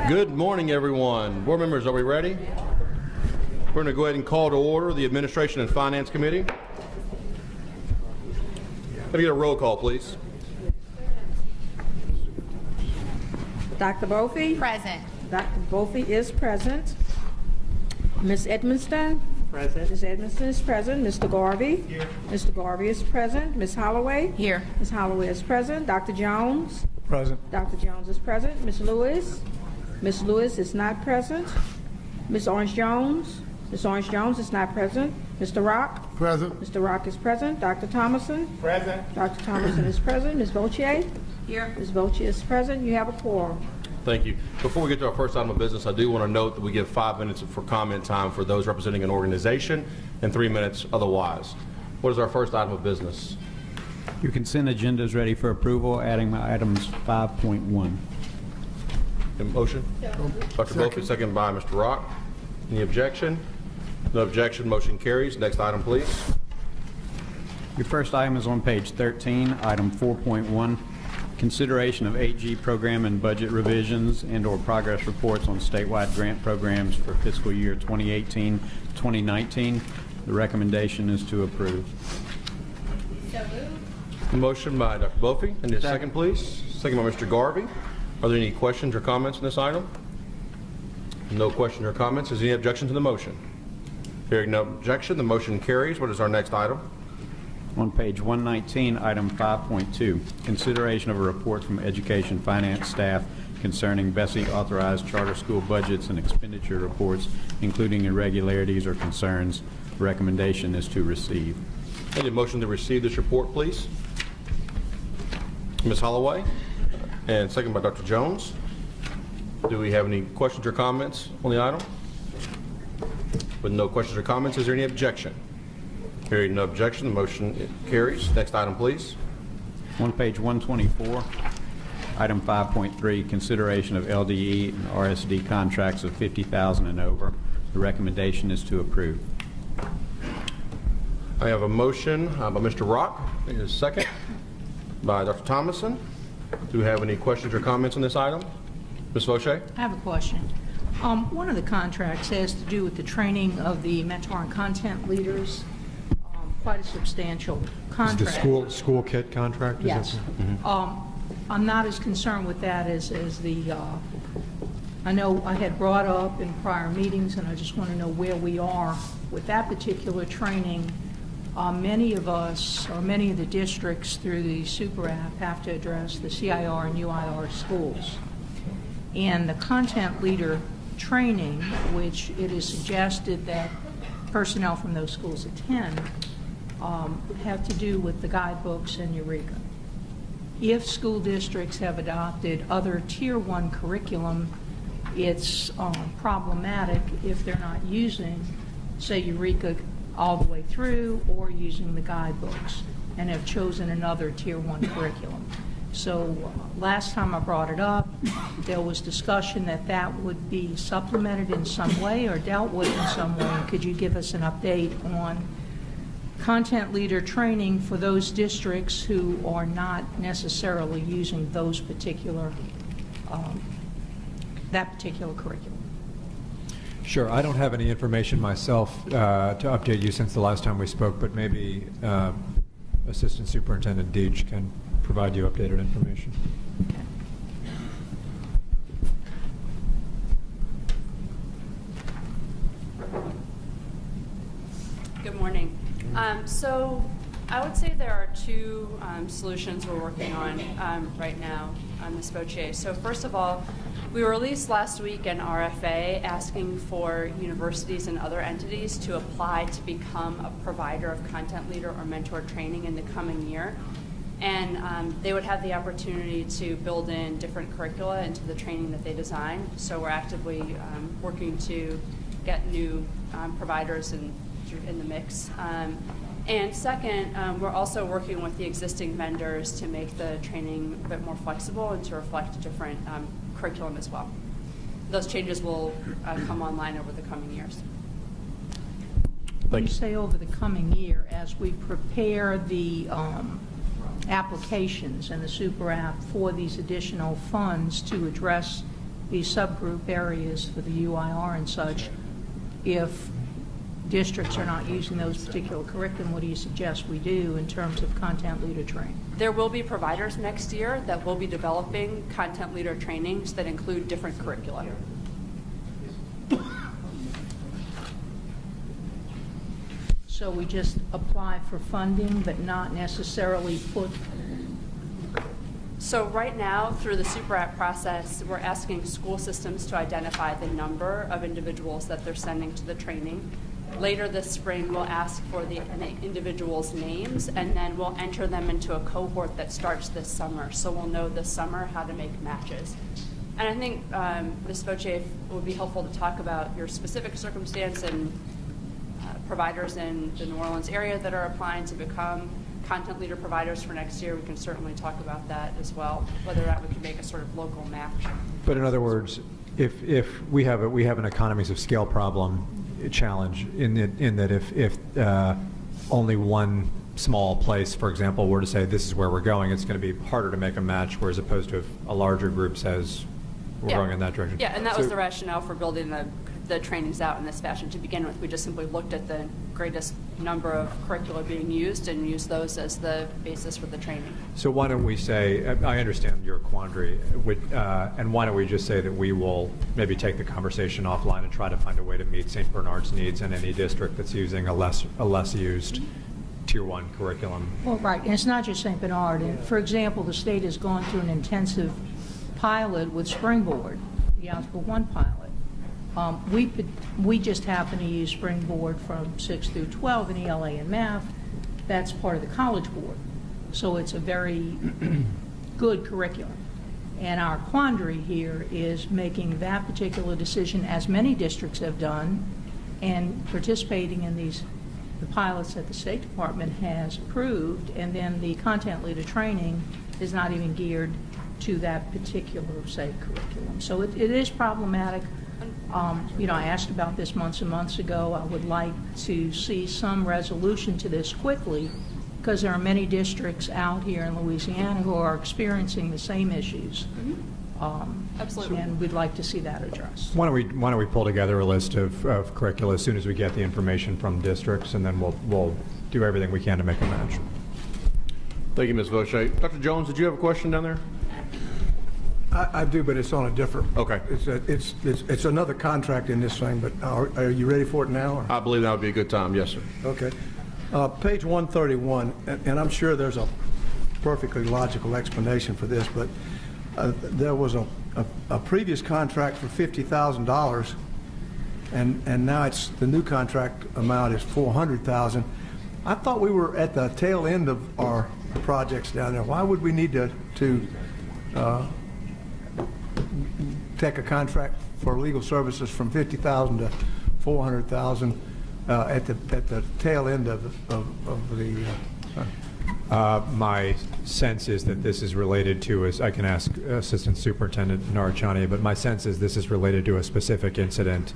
Good morning, everyone. Board members, are we ready? We're going to go ahead and call to order the Administration and Finance Committee. Can I get a roll call, please? Dr. Brophy? Present. Dr. Brophy is present. Ms. Edmonston? Present. Ms. Edmonston is present. Mr. Garvey? Here. Mr. Garvey is present. Ms. Holloway? Here. Ms. Holloway is present. Dr. Jones? Present. Dr. Jones is present. Ms. Lewis? Ms. Lewis is not present. Ms. Orange Jones? Ms. Orange Jones is not present. Mr. Rock? Present. Mr. Rock is present. Dr. Thomason? Present. Dr. Thomason is present. Ms. Vautier? Here. Ms. Vautier is present. You have a quorum. Thank you. Before we get to our first item of business, I do want to note that we give 5 minutes for comment time for those representing an organization and 3 minutes otherwise. What is our first item of business? Your consent agenda is ready for approval, adding items 5.1. A motion? Dr. Brophy, second by Mr. Rock. Any objection? No objection. Motion carries. Next item, please. Your first item is on page 13, item 4.1, consideration of AG program and budget revisions and/or progress reports on statewide grant programs for fiscal year 2018-2019. The recommendation is to approve. So moved. Motion by Dr. Brophy. And a second, please. Second by Mr. Garvey. Are there any questions or comments on this item? No questions or comments. Is there any objection to the motion? Hearing no objection, the motion carries. What is our next item? On page 119, item 5.2, consideration of a report from education finance staff concerning BESE authorized charter school budgets and expenditure reports, including irregularities or concerns. Recommendation is to receive. I need a motion to receive this report, please. Ms. Holloway, and second by Dr. Jones. Do we have any questions or comments on the item? With no questions or comments, is there any objection? Hearing no objection, the motion carries. Next item, please. On page 124, item 5.3, consideration of LDE and RSD contracts of $50,000 and over. The recommendation is to approve. I have a motion by Mr. Rock. Need a second by Dr. Thomason. Do we have any questions or comments on this item? Ms. Vautier? I have a question. One of the contracts has to do with the training of the mentor and content leaders. Quite a substantial contract. The school kit contract? Yes. I'm not as concerned with that as the, I know I had brought up in prior meetings, and I just want to know where we are with that particular training. Many of us, or many of the districts through the Super App, have to address the CIR and UIR schools. And the content leader training, which it is suggested that personnel from those schools attend, have to do with the guidebooks and Eureka. If school districts have adopted other Tier 1 curriculum, it's problematic if they're not using, say, Eureka all the way through or using the guidebooks and have chosen another Tier 1 curriculum. So last time I brought it up, there was discussion that that would be supplemented in some way or dealt with in some way. Could you give us an update on content leader training for those districts who are not necessarily using those particular, that particular curriculum? Sure. I don't have any information myself to update you since the last time we spoke, but maybe Assistant Superintendent Deitch can provide you updated information. Okay. Good morning. So I would say there are two solutions we're working on right now, Ms. Vautier. So first of all, we released last week an RFA asking for universities and other entities to apply to become a provider of content leader or mentor training in the coming year. And they would have the opportunity to build in different curricula into the training that they design. So we're actively working to get new providers in the mix. And second, we're also working with the existing vendors to make the training a bit more flexible and to reflect different curriculum as well. Those changes will come online over the coming years. When you say over the coming year, as we prepare the applications and the Super App for these additional funds to address these subgroup areas for the UIR and such, if districts are not using those particular curriculum, what do you suggest we do in terms of content leader training? There will be providers next year that will be developing content leader trainings that include different curricula. So we just apply for funding, but not necessarily put. So right now, through the Super App process, we're asking school systems to identify the number of individuals that they're sending to the training. Later this spring, we'll ask for the individuals' names, and then we'll enter them into a cohort that starts this summer. So we'll know this summer how to make matches. And I think, Ms. Fauche, it would be helpful to talk about your specific circumstance and providers in the New Orleans area that are applying to become content leader providers for next year. We can certainly talk about that as well, whether or not we can make a sort of local match. But in other words, if we have an economies of scale problem challenge in that if only one small place, for example, were to say this is where we're going, it's going to be harder to make a match, whereas opposed to if a larger group says we're going in that direction. Yeah, and that was the rationale for building the trainings out in this fashion to begin with. We just simply looked at the greatest number of curricula being used and used those as the basis for the training. So why don't we say, I understand your quandary, and why don't we just say that we will maybe take the conversation offline and try to find a way to meet St. Bernard's needs in any district that's using a less used Tier 1 curriculum. Well, right, and it's not just St. Bernard. And for example, the state has gone through an intensive pilot with Springboard, the Algebra 1 pilot. We just happen to use Springboard from 6 through 12 in ELA and math. That's part of the College Board. So it's a very good curriculum. And our quandary here is making that particular decision, as many districts have done, and participating in the pilots that the State Department has approved, and then the content leader training is not even geared to that particular, say, curriculum. So it is problematic. I asked about this months and months ago. I would like to see some resolution to this quickly, because there are many districts out here in Louisiana who are experiencing the same issues. Absolutely. And we'd like to see that addressed. Why don't we pull together a list of curricula as soon as we get the information from districts, and then we'll do everything we can to make a match. Thank you, Ms. Fauche. Dr. Jones, did you have a question down there? I do, but it's on a different. Okay. It's another contract in this thing, but are you ready for it now? Or? I believe that would be a good time. Yes, sir. Okay. Page 131, and I'm sure there's a perfectly logical explanation for this, but there was a previous contract for $50,000, and now the new contract amount is $400,000. I thought we were at the tail end of our projects down there. Why would we need to take a contract for legal services from $50,000 to $400,000 at the tail end of the? My sense is that this is related to, as I can ask Assistant Superintendent Narachani, but my sense is this is related to a specific incident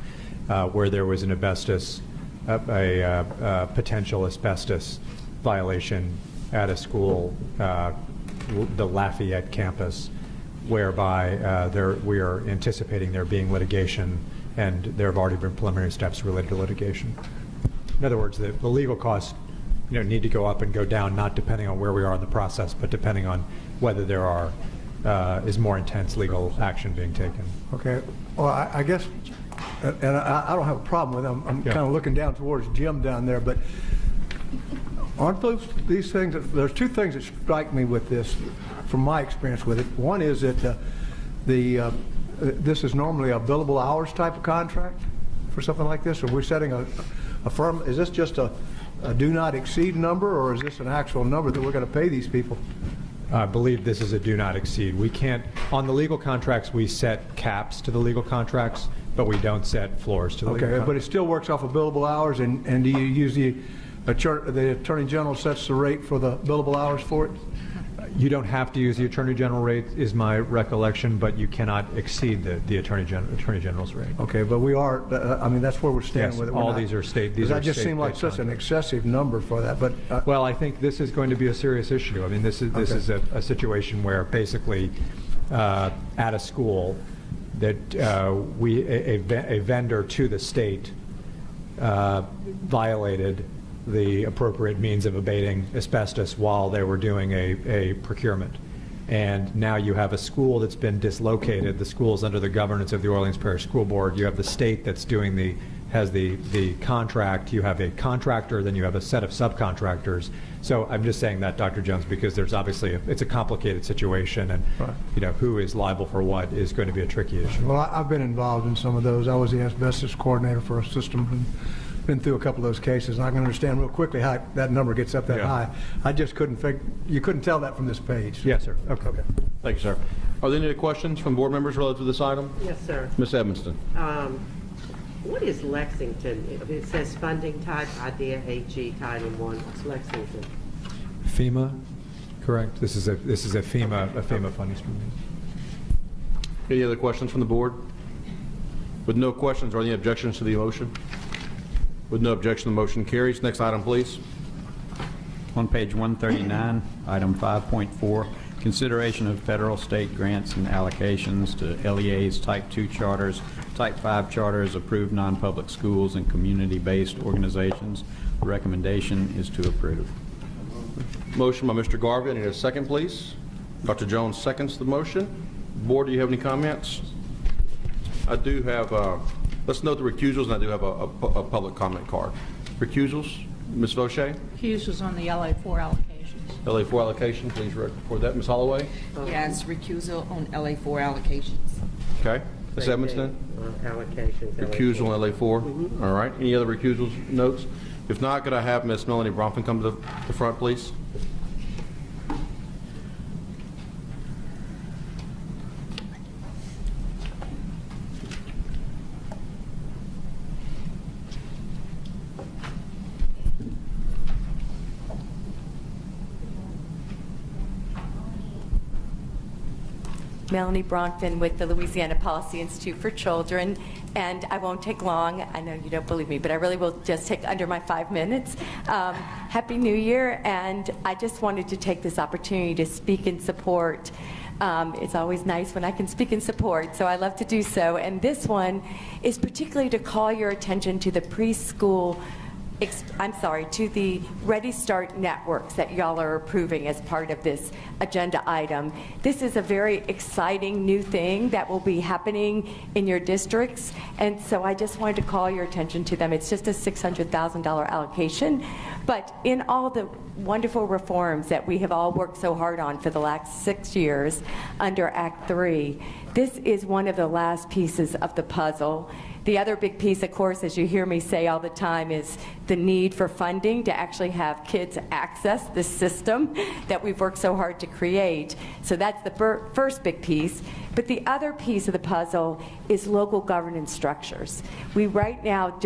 where there was an asbestos, a potential asbestos violation at a school, the Lafayette campus, whereby we are anticipating there being litigation, and there have already been preliminary steps related to litigation. In other words, the legal costs need to go up and go down, not depending on where we are in the process, but depending on whether there is more intense legal action being taken. Okay. Well, I guess, and I don't have a problem with them. I'm kind of looking down towards Jim down there, but aren't these things? There's two things that strike me with this, from my experience with it. One is that this is normally a billable hours type of contract for something like this, or we're setting a firm. Is this just a do not exceed number, or is this an actual number that we're going to pay these people? I believe this is a do not exceed. We can't, on the legal contracts, we set caps to the legal contracts, but we don't set floors to the legal contracts. But it still works off of billable hours, and do you use the Attorney General sets the rate for the billable hours for it? You don't have to use the Attorney General rate, is my recollection, but you cannot exceed the Attorney General's rate. Okay, but we are, I mean, that's where we're standing Yes, with it. all these are state. These that just seemed like such an excessive number for that. But well, I think this is going to be a serious issue. I mean, this is a situation where basically at a school, a vendor to the state violated the appropriate means of abating asbestos while they were doing a procurement. And now you have a school that's been dislocated. The school is under the governance of the Orleans Parish School Board. You have the state that's has the contract. You have a contractor, then you have a set of subcontractors. So I'm just saying that, Dr. Jones, because there's obviously it's a complicated situation, and Right. who is liable for what is going to be a tricky issue. Well, I've been involved in some of those. I was the asbestos coordinator for a system and been through a couple of those cases, and I can understand real quickly how that number gets up that Yeah. high. I just couldn't figure, you couldn't tell that from this page. Yes, sir. Okay. Thank you, sir. Are there any other questions from board members relative to this item? Yes, sir. Ms. Edmiston. What is Lexington? It says funding type, IDEA, AG, Title I. What's Lexington? FEMA, correct? This is a FEMA funding stream. Any other questions from the board? With no questions, are there any objections to the motion? With no objection, the motion carries. Next item, please. On page 139, item 5.4, consideration of federal, state grants and allocations to LEAs, Type 2 charters, Type 5 charters, approved non-public schools, and community-based organizations. The recommendation is to approve. Motion by Mr. Garvey. I need a second, please. Dr. Jones seconds the motion. Board, do you have any comments? I do have, let's note the recusals, and I do have a public comment card. Recusals, Ms. Vaucher? Recusals on the LA4 allocations. LA4 allocation, please record that. Ms. Holloway? Yes, recusal on LA4 allocations. Okay. Ms. Edmiston? Allocations. Recusal on LA4? All right. Any other recusals notes? If not, could I have Ms. Melanie Bronfman come to the front, please? Melanie Bronfman with the Louisiana Policy Institute for Children, and I won't take long. I know you don't believe me, but I really will just take under my 5 minutes. Happy New Year, and I just wanted to take this opportunity to speak in support. It's always nice when I can speak in support, so I love to do so. And this one is particularly to call your attention to the preschool to the Ready Start networks that y'all are approving as part of this agenda item. This is a very exciting new thing that will be happening in your districts, and so I just wanted to call your attention to them. It's just a $600,000 allocation, but in all the wonderful reforms that we have all worked so hard on for the last 6 years under Act 3, this is one of the last pieces of the puzzle. The other big piece, of course, as you hear me say all the time, is the need for funding to actually have kids access this system that we've worked so hard to create. So that's the first big piece. But the other piece of the puzzle is local governance structures. We right now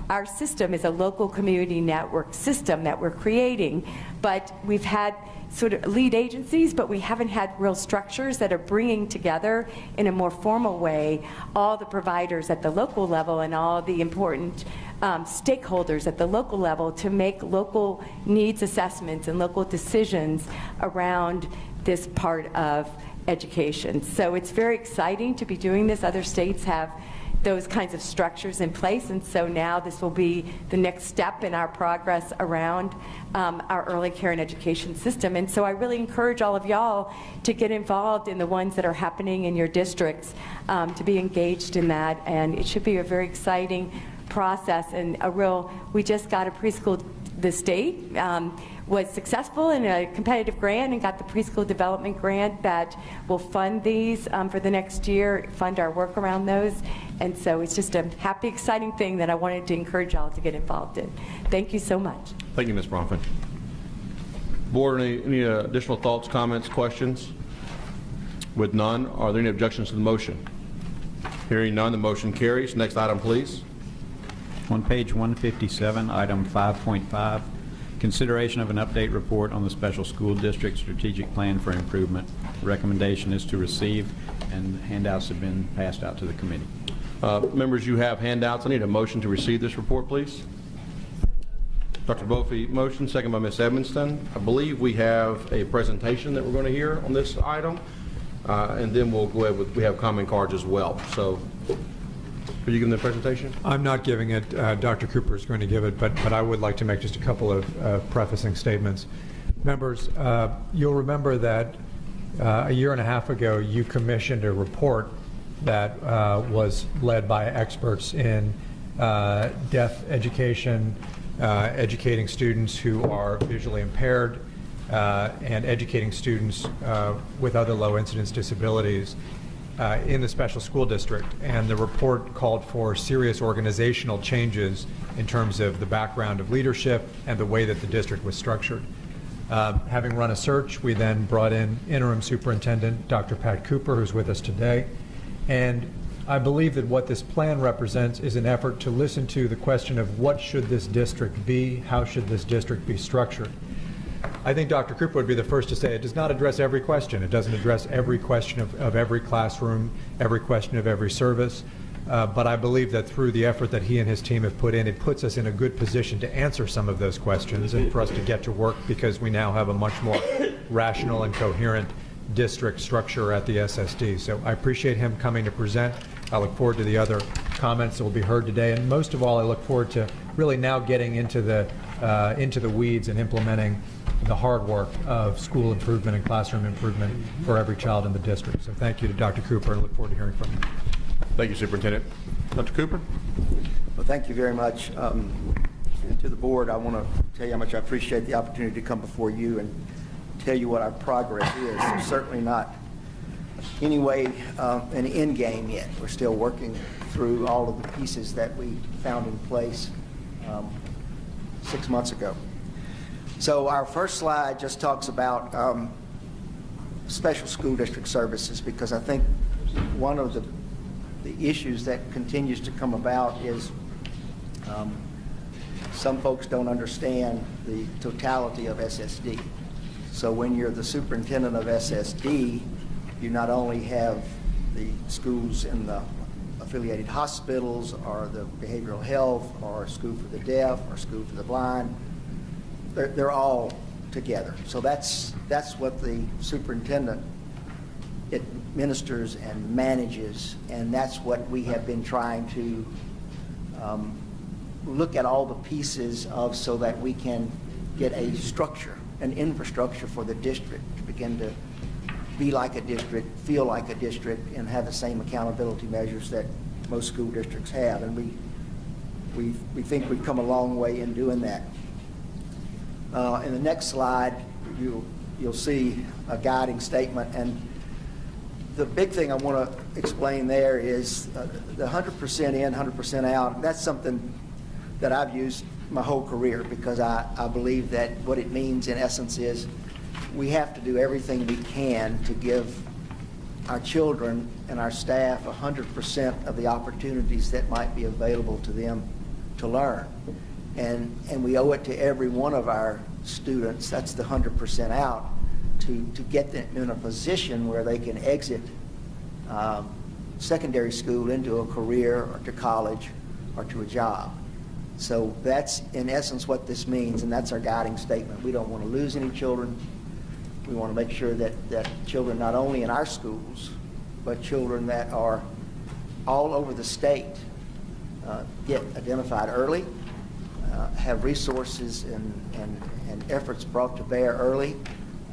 our system is a local community network system that we're creating, but we've had sort of lead agencies, but we haven't had real structures that are bringing together in a more formal way all the providers at the local level and all the important stakeholders at the local level to make local needs assessments and local decisions around this part of education. So it's very exciting to be doing this. Other states have those kinds of structures in place, and so now this will be the next step in our progress around our early care and education system. And so I really encourage all of y'all to get involved in the ones that are happening in your districts, to be engaged in that, and it should be a very exciting process and we just got a preschool, the state was successful in a competitive grant and got the preschool development grant that will fund these for the next year, fund our work around those. And so it's just a happy, exciting thing that I wanted to encourage y'all to get involved in. Thank you so much. Thank you, Ms. Bronfman. Board, any additional thoughts, comments, questions? With none, are there any objections to the motion? Hearing none, the motion carries. Next item, please. On page 157, item 5.5, consideration of an update report on the Special School District Strategic Plan for Improvement. The recommendation is to receive, and handouts have been passed out to the committee. Members, you have handouts. I need a motion to receive this report, please. Dr. Bofi, motion, second by Ms. Edmiston. I believe we have a presentation that we're going to hear on this item. And then we'll go ahead with, we have comment cards as well. So, are you giving the presentation? I'm not giving it. Dr. Cooper is going to give it, but I would like to make just a couple of prefacing statements. Members, you'll remember that a year and a half ago, you commissioned a report that was led by experts in deaf education, educating students who are visually impaired, and educating students with other low incidence disabilities in the special school district. And the report called for serious organizational changes in terms of the background of leadership and the way that the district was structured. Having run a search, we then brought in interim superintendent Dr. Pat Cooper, who's with us today. And I believe that what this plan represents is an effort to listen to the question of what should this district be, how should this district be structured. I think Dr. Cooper would be the first to say it does not address every question. It doesn't address every question of every classroom, every question of every service. But I believe that through the effort that he and his team have put in, it puts us in a good position to answer some of those questions and for us to get to work, because we now have a much more rational and coherent district structure at the SSD. So I appreciate him coming to present. I look forward to the other comments that will be heard today. And most of all, I look forward to really now getting into the weeds and implementing the hard work of school improvement and classroom improvement for every child in the district. So thank you to Dr. Cooper, and look forward to hearing from him. Thank you, Superintendent. Dr. Cooper? Well, thank you very much. And to the board, I want to tell you how much I appreciate the opportunity to come before you and tell you what our progress is. It's certainly not any way an end game yet. We're still working through all of the pieces that we found in place 6 months ago. So our first slide just talks about special school district services, because I think one of the issues that continues to come about is some folks don't understand the totality of SSD. So when you're the superintendent of SSD, you not only have the schools in the affiliated hospitals or the behavioral health or school for the deaf or school for the blind, they're all together. So that's what the superintendent administers and manages, and that's what we have been trying to look at all the pieces of, so that we can get a structure, an infrastructure for the district to begin to be like a district, feel like a district, and have the same accountability measures that most school districts have. And we think we've come a long way in doing that. In the next slide, you'll see a guiding statement, and the big thing I want to explain there is the 100% in, 100% out. That's something that I've used my whole career, because I believe that what it means in essence is we have to do everything we can to give our children and our staff 100% of the opportunities that might be available to them to learn. And we owe it to every one of our students, that's the 100% out, to get them in a position where they can exit secondary school into a career or to college or to a job. So that's in essence what this means, and that's our guiding statement. We don't want to lose any children. We want to make sure that children not only in our schools, but children that are all over the state get identified early, have resources and efforts brought to bear early,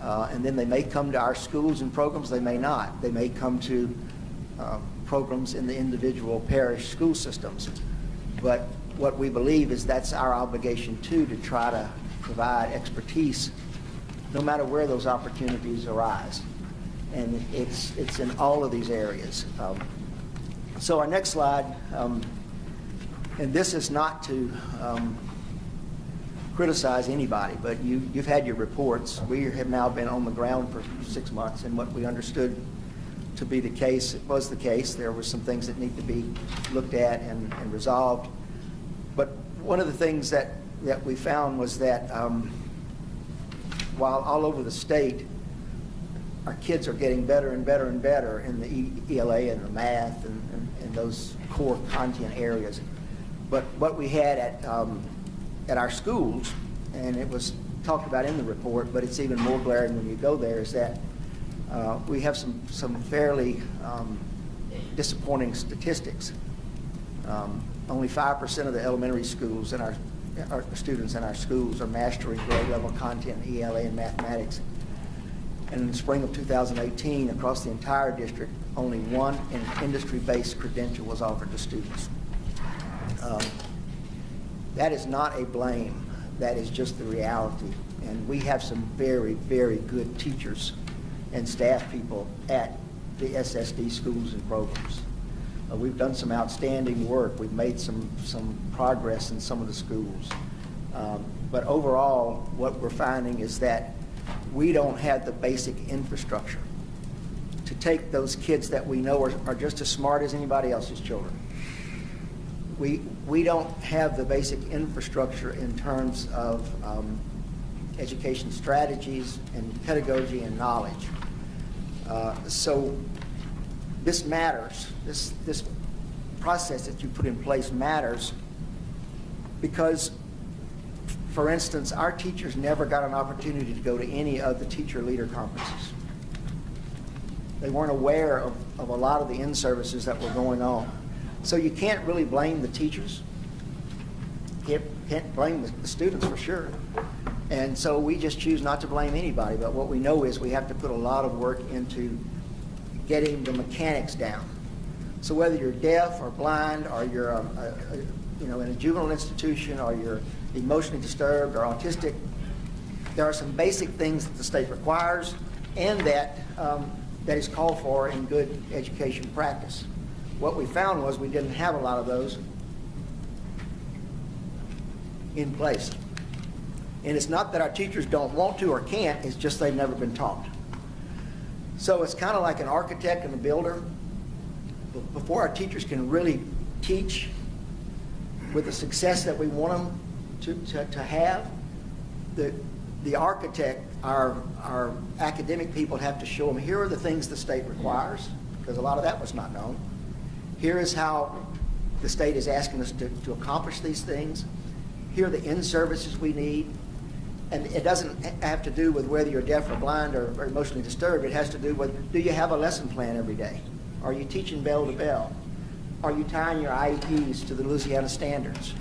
and then they may come to our schools and programs, they may not. They may come to programs in the individual parish school systems. But what we believe is that's our obligation too, to try to provide expertise no matter where those opportunities arise. And it's in all of these areas. So our next slide, and this is not to criticize anybody, but you've had your reports. We have now been on the ground for 6 months, and what we understood to be the case, it was the case. There were some things that need to be looked at and resolved. But one of the things that we found was that while all over the state, our kids are getting better and better and better in the ELA and the math and those core content areas. But what we had at our schools, and it was talked about in the report, but it's even more glaring when you go there, is that we have some fairly disappointing statistics. Only 5% of the elementary schools in our students in our schools are mastering grade level content in ELA and mathematics. And in the spring of 2018, across the entire district, only one industry-based credential was offered to students. That is not a blame. That is just the reality. And we have some very, very good teachers and staff people at the SSD schools and programs. We've done some outstanding work. We've made some progress in some of the schools. But overall, what we're finding is that we don't have the basic infrastructure to take those kids that we know are just as smart as anybody else's children. We don't have the basic infrastructure in terms of education strategies and pedagogy and knowledge. So this matters. This process that you put in place matters because, for instance, our teachers never got an opportunity to go to any of the teacher leader conferences. They weren't aware of a lot of the in-services that were going on. So you can't really blame the teachers. Can't blame the students for sure. And so we just choose not to blame anybody. But what we know is we have to put a lot of work into getting the mechanics down. So whether you're deaf or blind, or you're in a juvenile institution, or you're emotionally disturbed or autistic, there are some basic things that the state requires and that is called for in good education practice. What we found was we didn't have a lot of those in place. And it's not that our teachers don't want to or can't, it's just they've never been taught. So it's kind of like an architect and a builder. Before our teachers can really teach with the success that we want them to have, the architect, our academic people have to show them, here are the things the state requires, because a lot of that was not known. Here is how the state is asking us to accomplish these things. Here are the in-services we need. And it doesn't have to do with whether you're deaf or blind or emotionally disturbed. It has to do with, do you have a lesson plan every day? Are you teaching bell to bell? Are you tying your IEPs to the Louisiana standards?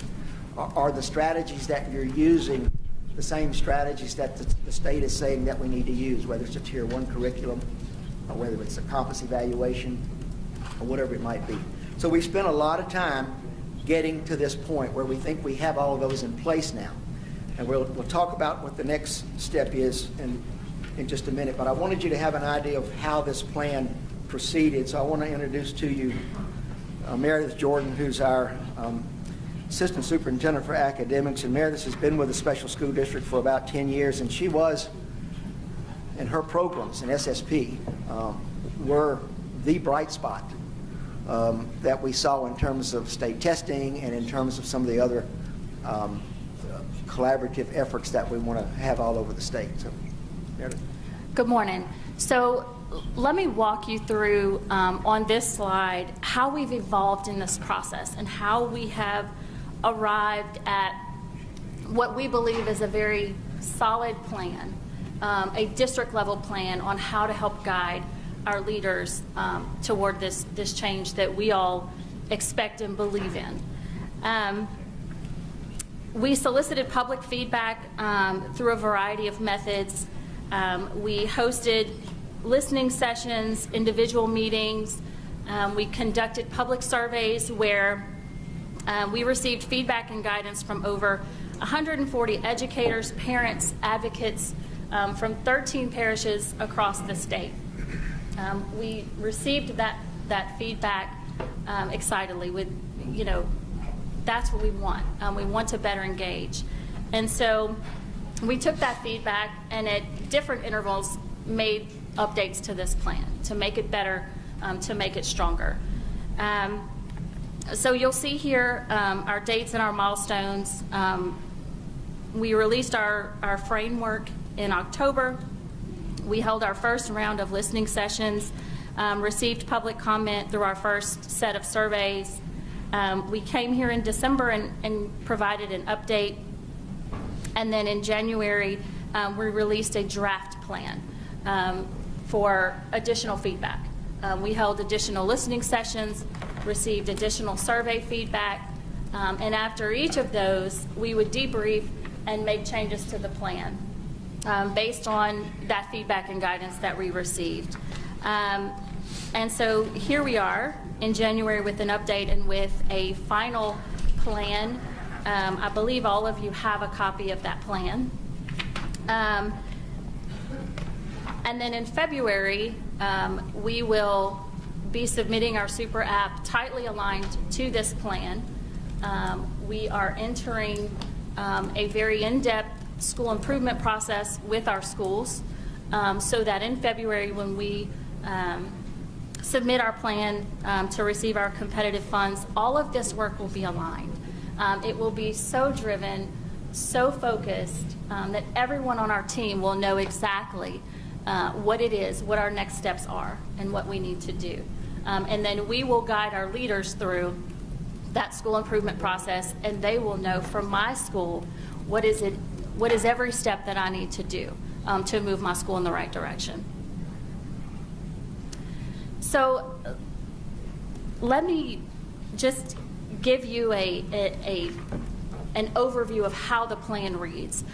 Are the strategies that you're using the same strategies that the state is saying that we need to use, whether it's a Tier 1 curriculum or whether it's a compass evaluation or whatever it might be. So we spent a lot of time getting to this point where we think we have all of those in place now. And we'll talk about what the next step is in just a minute, but I wanted you to have an idea of how this plan proceeded. So I want to introduce to you Meredith Jordan, who's our Assistant Superintendent for Academics. And Meredith has been with the Special School District for about 10 years, and she was, in her programs in SSP, were the bright spot that we saw in terms of state testing and in terms of some of the other collaborative efforts that we want to have all over the state. So, Meredith. Good morning. So let me walk you through on this slide how we've evolved in this process and how we have arrived at what we believe is a very solid plan, a district level plan on how to help guide our leaders toward this change that we all expect and believe in. We solicited public feedback through a variety of methods. We hosted listening sessions, individual meetings. We conducted public surveys where we received feedback and guidance from over 140 educators, parents, advocates from 13 parishes across the state. We received that feedback excitedly with, that's what we want. We want to better engage. And so we took that feedback and at different intervals made updates to this plan to make it better, to make it stronger. So you'll see here our dates and our milestones. We released our framework in October. We held our first round of listening sessions, received public comment through our first set of surveys. We came here in December and provided an update. And then in January, we released a draft plan. for additional feedback. We held additional listening sessions, received additional survey feedback, and after each of those, we would debrief and make changes to the plan based on that feedback and guidance that we received. And so here we are in January with an update and with a final plan. I believe all of you have a copy of that plan. And then in February, we will be submitting our super app tightly aligned to this plan. We are entering a very in-depth school improvement process with our schools so that in February when we submit our plan to receive our competitive funds, all of this work will be aligned. It will be so driven, so focused that everyone on our team will know exactly what it is, what our next steps are, and what we need to do. And then we will guide our leaders through that school improvement process, and they will know from my school what is every step that I need to do to move my school in the right direction. So let me just give you an overview of how the plan reads.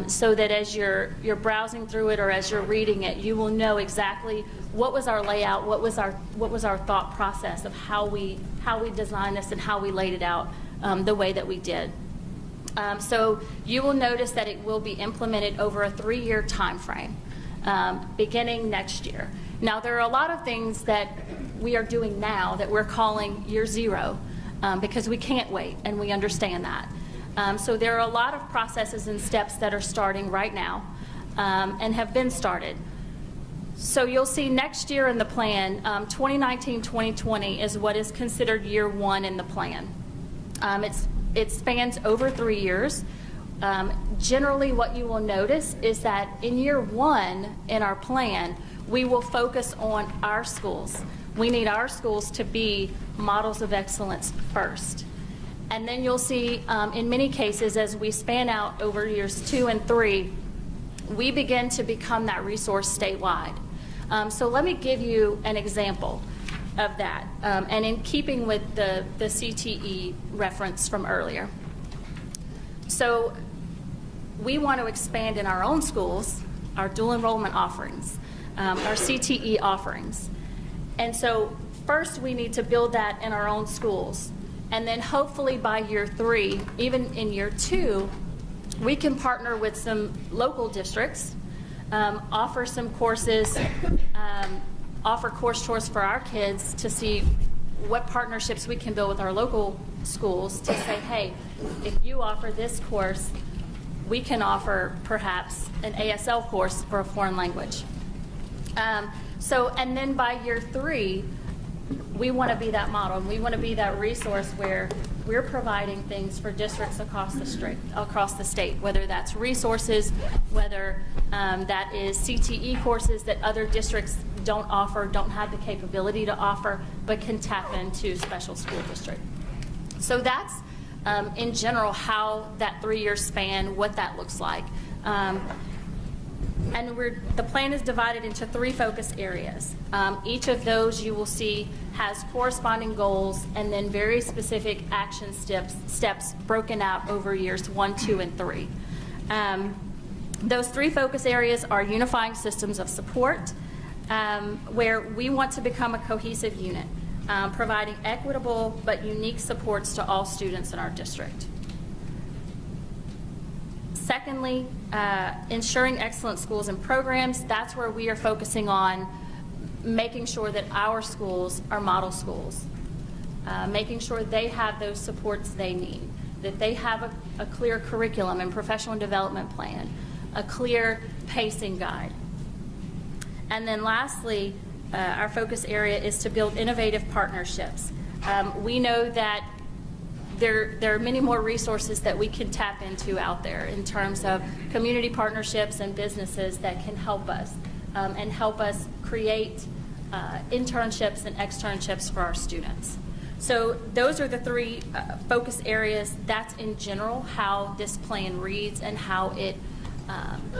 So that as you're browsing through it or as you're reading it, you will know exactly what was our layout, what was our thought process of how we designed this and how we laid it out the way that we did. So you will notice that it will be implemented over a 3-year time frame, beginning next year. Now there are a lot of things that we are doing now that we're calling year 0 because we can't wait, and we understand that. So there are a lot of processes and steps that are starting right now and have been started. So you'll see next year in the plan, 2019-2020 is what is considered year 1 in the plan. It spans over 3 years. Generally what you will notice is that in year 1 in our plan, we will focus on our schools. We need our schools to be models of excellence first. And then you'll see in many cases as we span out over years 2 and 3, we begin to become that resource statewide. So let me give you an example of that, and in keeping with the CTE reference from earlier. So we want to expand in our own schools our dual enrollment offerings, our CTE offerings. And so first we need to build that in our own schools. And then hopefully by year 3, even in year 2, we can partner with some local districts, offer some courses, offer course tours for our kids to see what partnerships we can build with our local schools to say, hey, if you offer this course, we can offer perhaps an ASL course for a foreign language. And then by year 3, we want to be that model, and we want to be that resource where we're providing things for districts across the state, whether that's resources, whether that is CTE courses that other districts don't offer, don't have the capability to offer, but can tap into special school district. So that's, in general, how that 3-year span, what that looks like. And the plan is divided into 3 focus areas. Each of those you will see has corresponding goals and then very specific action steps broken out over years 1, 2, and 3. Those 3 focus areas are unifying systems of support, where we want to become a cohesive unit, providing equitable but unique supports to all students in our district. Secondly, ensuring excellent schools and programs. That's where we are focusing on making sure that our schools are model schools, making sure they have those supports they need, that they have a clear curriculum and professional development plan, a clear pacing guide. And then lastly, our focus area is to build innovative partnerships. We know that there are many more resources that we can tap into out there in terms of community partnerships and businesses that can help us and help us create internships and externships for our students. So those are the 3 focus areas. That's in general how this plan reads and how it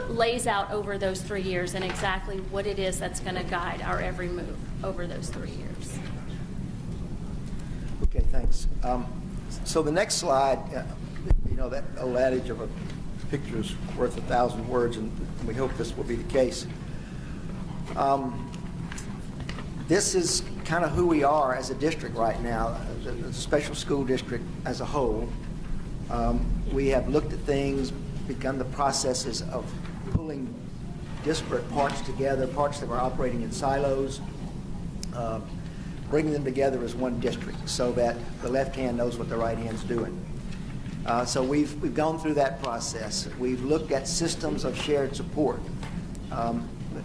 lays out over those 3 years and exactly what it is that's going to guide our every move over those 3 years. Okay, thanks. So the next slide, you know, that old adage of a picture's worth 1,000 words, and we hope this will be the case. This is kind of who we are as a district right now, the special school district as a whole. We have looked at things, begun the processes of pulling disparate parts together, parts that were operating in silos, bringing them together as one district so that the left hand knows what the right hand's doing. So we've gone through that process. We've looked at systems of shared support.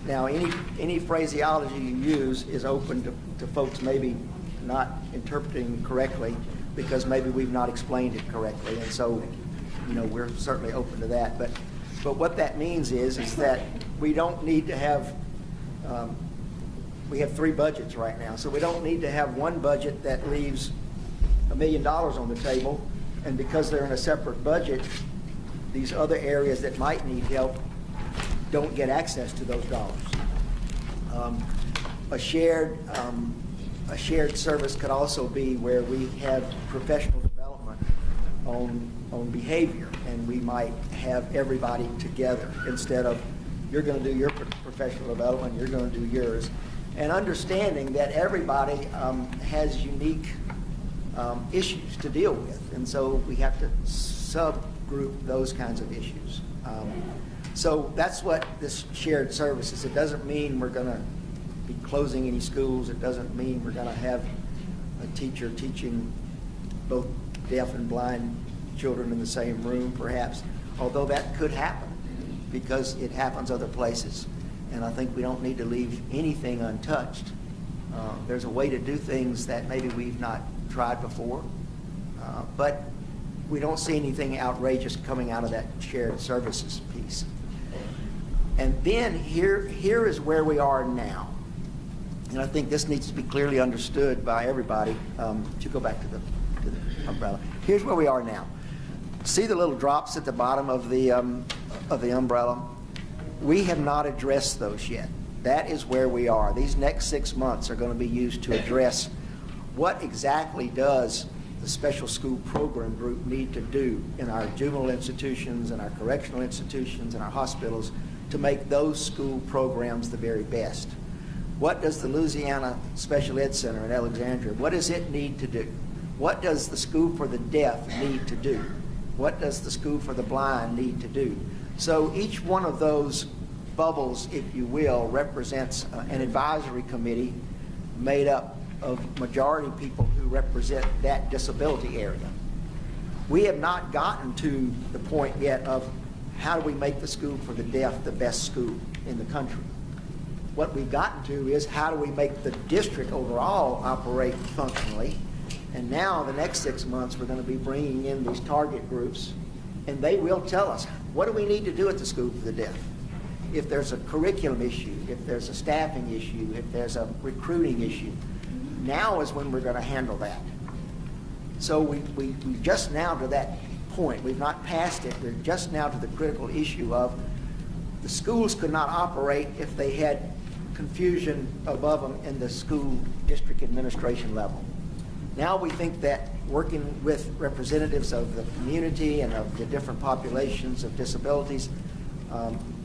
Now, any phraseology you use is open to folks maybe not interpreting correctly because maybe we've not explained it correctly, and so, you know, we're certainly open to that. But what that means is that we don't need to have. We have 3 budgets right now, so we don't need to have one budget that leaves $1 million on the table, and because they're in a separate budget, these other areas that might need help don't get access to those dollars. A shared service could also be where we have professional development on behavior, and we might have everybody together instead of you're going to do your professional development, you're going to do yours, and understanding that everybody has unique issues to deal with, and so we have to subgroup those kinds of issues. So that's what this shared service is. It doesn't mean we're going to be closing any schools. It doesn't mean we're going to have a teacher teaching both deaf and blind children in the same room, perhaps, although that could happen because it happens other places. And I think we don't need to leave anything untouched. There's a way to do things that maybe we've not tried before, but we don't see anything outrageous coming out of that shared services piece. And then here is where we are now. And I think this needs to be clearly understood by everybody. To go back to the umbrella. Here's where we are now. See the little drops at the bottom of the umbrella? We have not addressed those yet. That is where we are. These next 6 months are going to be used to address what exactly does the special school program group need to do in our juvenile institutions and our correctional institutions and our hospitals to make those school programs the very best. What does the Louisiana Special Ed Center in Alexandria, what does it need to do? What does the School for the Deaf need to do? What does the School for the Blind need to do? So each one of those bubbles, if you will, represents an advisory committee made up of majority people who represent that disability area. We have not gotten to the point yet of how do we make the School for the Deaf the best school in the country. What we've gotten to is how do we make the district overall operate functionally. And now the next 6 months we're going to be bringing in these target groups, and they will tell us what do we need to do at the School for the Deaf. If there's a curriculum issue, if there's a staffing issue, if there's a recruiting issue, now is when we're going to handle that. So we just now to that point. We've not passed it. We're just now to the critical issue of the schools could not operate if they had confusion above them in the school district administration level. Now we think that working with representatives of the community and of the different populations of disabilities,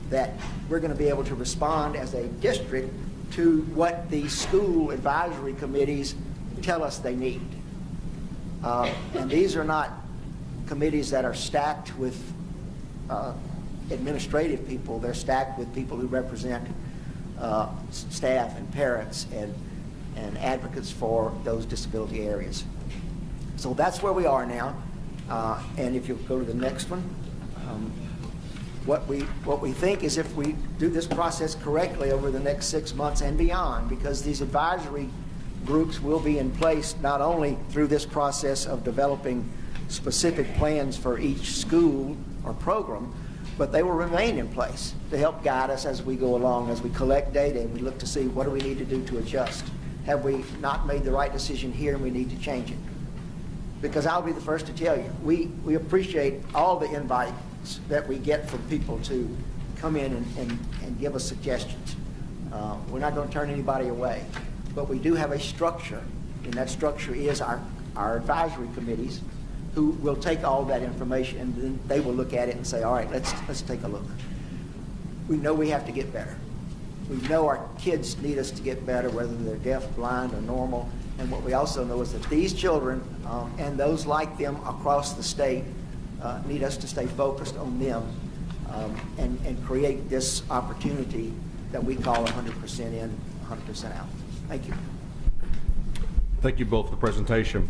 that we're going to be able to respond as a district to what the school advisory committees tell us they need. And these are not committees that are stacked with administrative people. They're stacked with people who represent staff and parents and advocates for those disability areas. So that's where we are now. And if you'll go to the next one. What we think is if we do this process correctly over the next 6 months and beyond, because these advisory groups will be in place not only through this process of developing specific plans for each school or program, but they will remain in place to help guide us as we go along, as we collect data and we look to see what do we need to do to adjust. Have we not made the right decision here and we need to change it? Because I'll be the first to tell you, we appreciate all the invites that we get from people to come in and give us suggestions. We're not going to turn anybody away, but we do have a structure, and that structure is our advisory committees, who will take all that information and then they will look at it and say, all right, let's take a look. We know we have to get better. We know our kids need us to get better, whether they're deaf, blind, or normal. And what we also know is that these children and those like them across the state need us to stay focused on them and create this opportunity that we call 100% in, 100% out. Thank you. Thank you both for the presentation.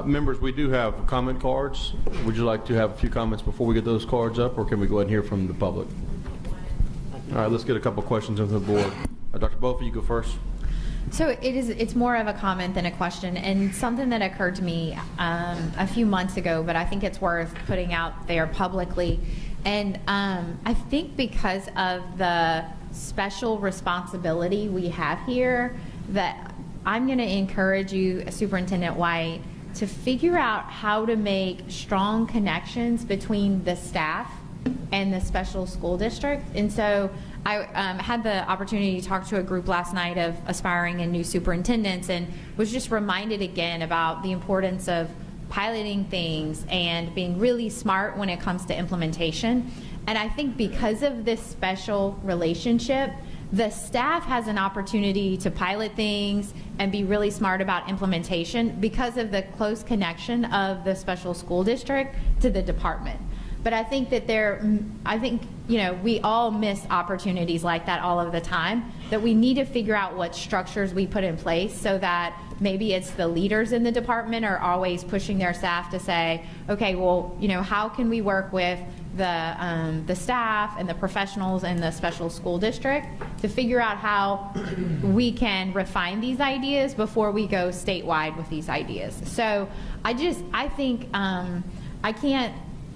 Members, we do have comment cards. Would you like to have a few comments before we get those cards up, or can we go ahead and hear from the public? All right, let's get a couple questions into the board. Dr. Bofa, you go first. So it's more of a comment than a question, and something that occurred to me a few months ago, but I think it's worth putting out there publicly. And I think because of the special responsibility we have here, that I'm going to encourage you, Superintendent White, to figure out how to make strong connections between the staff and the special school district. And so I had the opportunity to talk to a group last night of aspiring and new superintendents, and was just reminded again about the importance of piloting things and being really smart when it comes to implementation. And I think because of this special relationship, the staff has an opportunity to pilot things and be really smart about implementation because of the close connection of the special school district to the department. But I think that we all miss opportunities like that all of the time, that we need to figure out what structures we put in place so that maybe it's the leaders in the department are always pushing their staff to say, okay, well, how can we work with the staff and the professionals in the special school district to figure out how we can refine these ideas before we go statewide with these ideas. So I think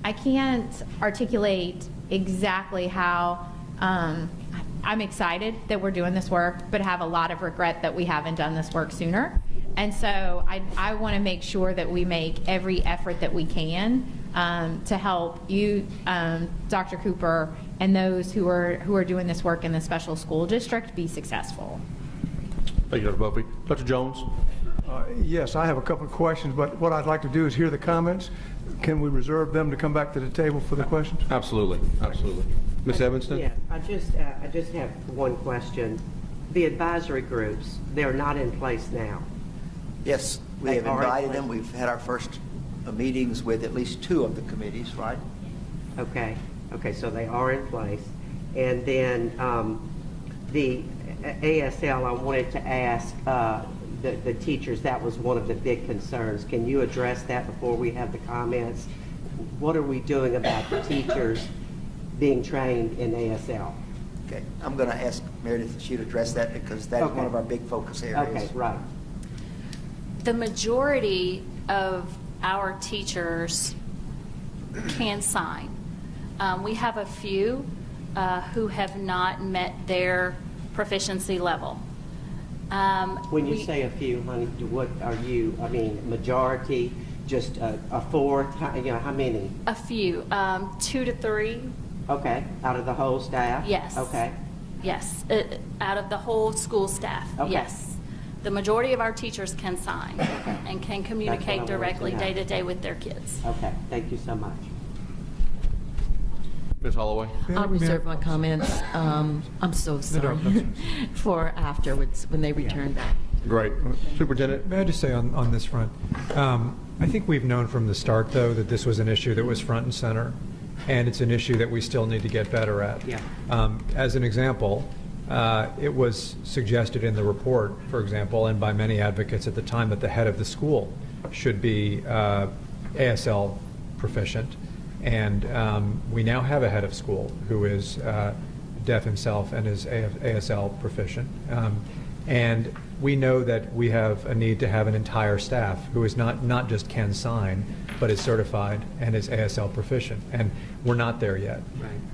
I can't articulate exactly how I'm excited that we're doing this work, but have a lot of regret that we haven't done this work sooner. And so I want to make sure that we make every effort that we can to help you, Dr. Cooper, and those who are doing this work in the special school district be successful. Thank you, Dr. Buffy. Dr. Jones? Yes, I have a couple of questions, but what I'd like to do is hear the comments. Can we reserve them to come back to the table for the questions? Absolutely, absolutely. Ms. Evanston? Yeah, I just have one question. The advisory groups, they're not in place now. Yes, we have invited them. We've had our first meetings with at least 2 of the committees, right? Okay, so they are in place. And then the ASL, I wanted to ask the teachers, that was one of the big concerns. Can you address that before we have the comments? What are we doing about the teachers being trained in ASL? Okay, I'm going to ask Meredith if she'd address that because that's one of our big focus areas. Okay, right. The majority of our teachers can sign. We have a few who have not met their proficiency level. When you say a few, honey, what are you, majority, just a fourth, how many? A few, 2 to 3. Okay, out of the whole staff? Yes. Okay. Yes, out of the whole school staff, okay. Yes. The majority of our teachers can sign and can communicate directly day to day with their kids. Okay, thank you so much. Ms. Holloway? I'll reserve my comments. I'm so sorry for afterwards when they return back. Great. Superintendent? May I just say on this front, I think we've known from the start, though, that this was an issue that was front and center, and it's an issue that we still need to get better at. Yeah. As an example, it was suggested in the report, for example, and by many advocates at the time, that the head of the school should be ASL proficient. And we now have a head of school who is deaf himself and is ASL proficient. And we know that we have a need to have an entire staff who is not just can sign, but is certified and is ASL proficient. And we're not there yet.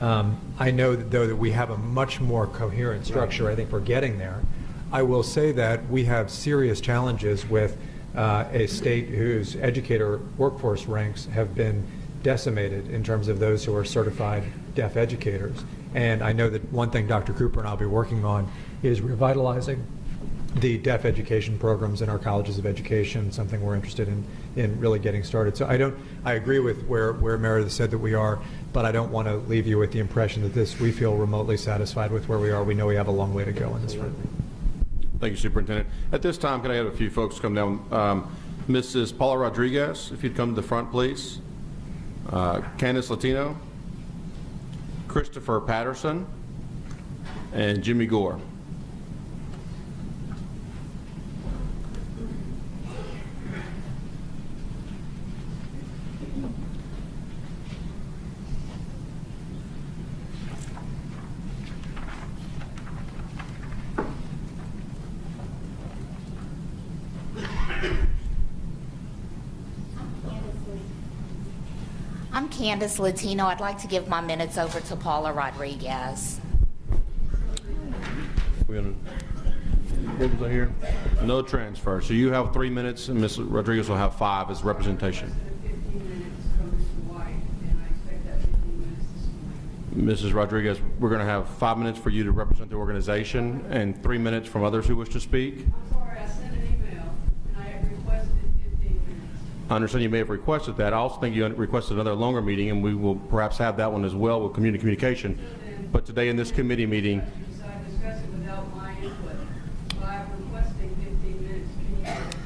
Right. I know, though, that we have a much more coherent structure. Right. I think we're getting there. I will say that we have serious challenges with a state whose educator workforce ranks have been decimated in terms of those who are certified deaf educators. And I know that one thing Dr. Cooper and I will be working on is revitalizing the deaf education programs in our colleges of education, something we're interested in really getting started. So I agree with where Meredith said that we are, but I don't want to leave you with the impression that we feel remotely satisfied with where we are. We know we have a long way to go in this front. Thank you, Superintendent. At this time, can I have a few folks come down? Mrs. Paula Rodriguez, if you'd come to the front, please. Candace Latino, Christopher Patterson, and Jimmy Gore. I'm Candace Latino. I'd like to give my minutes over to Paula Rodriguez. What was I here? No transfer. So you have 3 minutes, and Ms. Rodriguez will have 5 as representation. Mrs. Rodriguez, we're going to have 5 minutes for you to represent the organization and 3 minutes from others who wish to speak. I'm sorry, I sent an email and I have requested 15 minutes. I understand you may have requested that. I also think you requested another longer meeting, and we will perhaps have that one as well with communication. But today in this committee meeting,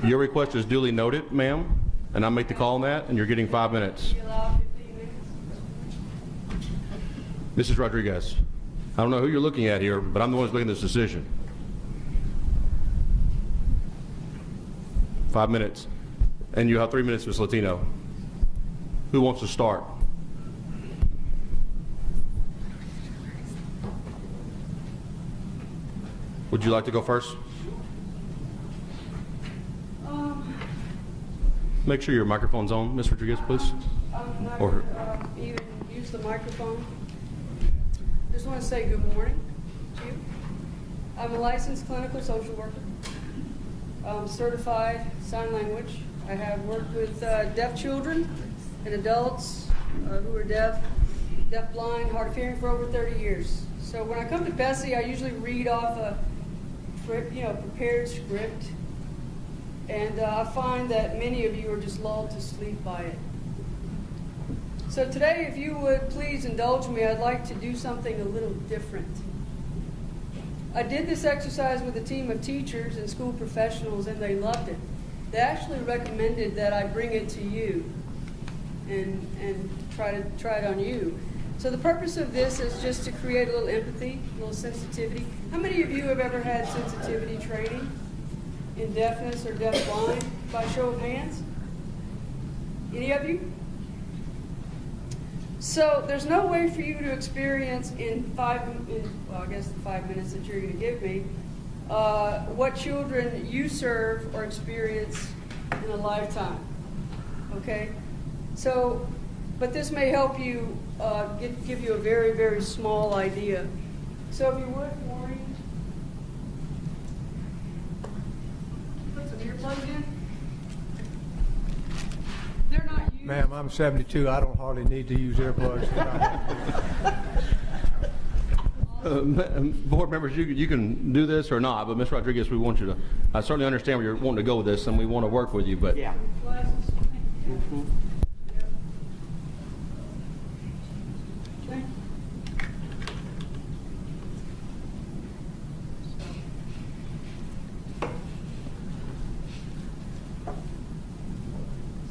your request is duly noted, ma'am, and I'll make the call on that, and you're getting 5 minutes. Mrs. Rodriguez, I don't know who you're looking at here, but I'm the one who's making this decision. 5 minutes. And you have 3 minutes, Ms. Latino. Who wants to start? Would you like to go first? Make sure your microphone's on, Ms. Rodriguez, please. I'm not Or going to even use the microphone. Just want to say good morning to you. I'm a licensed clinical social worker. I'm certified sign language. I have worked with deaf children and adults who are deaf, blind, hard of hearing for over 30 years. So when I come to BESE, I usually read off a prepared script. And I find that many of you are just lulled to sleep by it. So today, if you would please indulge me, I'd like to do something a little different. I did this exercise with a team of teachers and school professionals, and they loved it. They actually recommended that I bring it to you and try it on you. So the purpose of this is just to create a little empathy, a little sensitivity. How many of you have ever had sensitivity training in deafness or deaf-blind, by show of hands? Any of you? So there's no way for you to experience well, I guess the 5 minutes that you're going to give me, what children you serve or experience in a lifetime. Okay? So, but this may help you give you a very, very small idea. So if you would, Maureen, put some earplugs in. They're not used. Ma'am, I'm 72. I don't hardly need to use earplugs. Board members, you can do this or not, but Ms. Rodriguez, we want you to, I certainly understand where you're wanting to go with this, and we want to work with you, but. Yeah. Mm-hmm.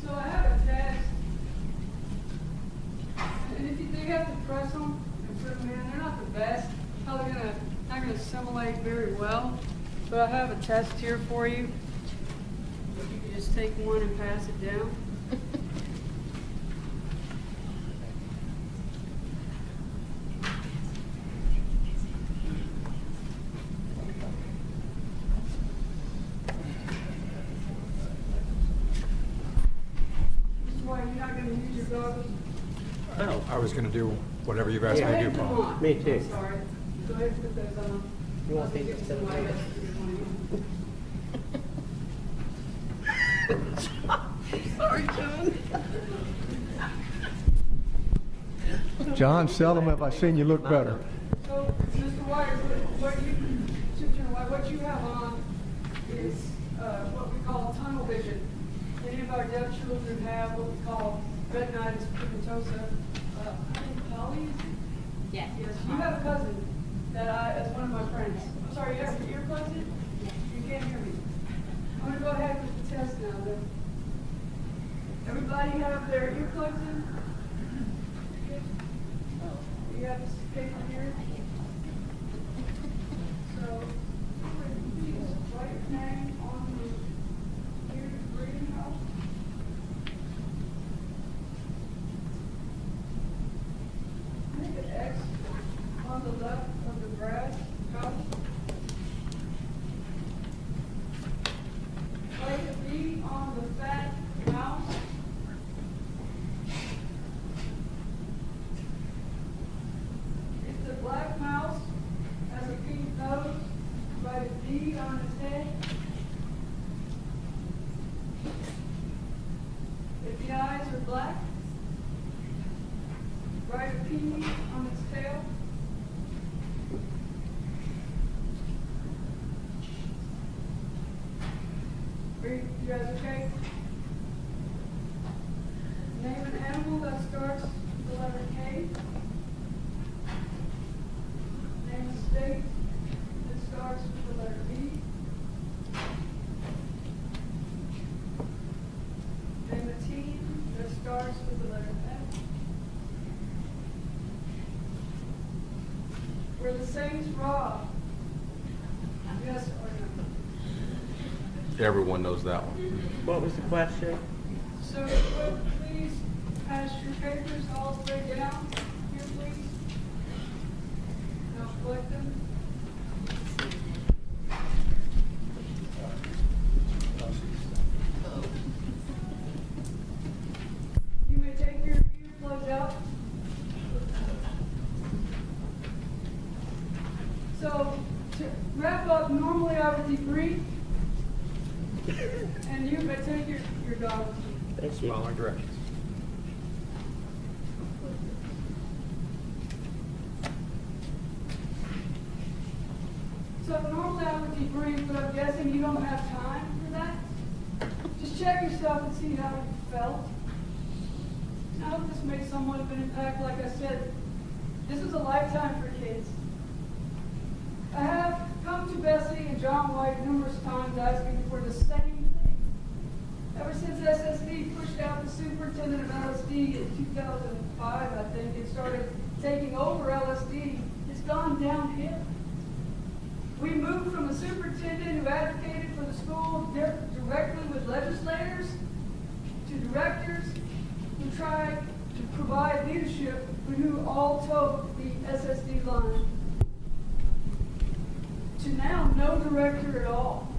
So I have a test, and if you do have to press them and put them in, they're not the best. Probably not gonna assimilate very well, but I have a test here for you. If you could just take one and pass it down. Why, you're not gonna use your goggles? No, I was going to do whatever you've asked me to do, Paul. Me too. I'm sorry. Go ahead and put those on. You want I'll these give you instead some of white those? Sorry, John. John, seldom have I seen you look better. So, Mr. White, what you have on is what we call tunnel vision. Any of our deaf children have what we call retinitis pigmentosa. I think Polly, Yes. yes, you have a cousin that is one of my friends. I'm sorry, you have your earplugs in? You can't hear me. I'm going to go ahead with the test now. Then. Everybody have their earplugs in? You have this paper here. So, please write your name on the ear breathing house. Make an X on the left of the grass house. Write a B on the fat mouse. If the black mouse has a pink nose, write a D on its head. If the eyes are black, write a P on its tail. Are you guys okay? Name an animal that starts with the letter K. Name a state that starts with the letter B. Name a team that starts with the letter F. Were the Saints robbed? Yes or no? Everyone knows that one. What was the question? So, please pass your papers all the way down here, please. Now collect them. You may take your earplugs out. So, to wrap up, normally I would debrief. And you may take your dog. Thank you. Following directions. So normally I would debrief, but I'm guessing you don't have time for that. Just check yourself and see how you felt. I hope this makes somewhat of an impact. Like I said, this is a lifetime for kids. I have come to BESE and John White numerous times asking for the same thing. Ever since SSD pushed out the superintendent of LSD in 2005, I think, and started taking over LSD, it's gone downhill. We moved from a superintendent who advocated for the school directly with legislators to directors who tried to provide leadership but who all toed the SSD line, to now no director at all.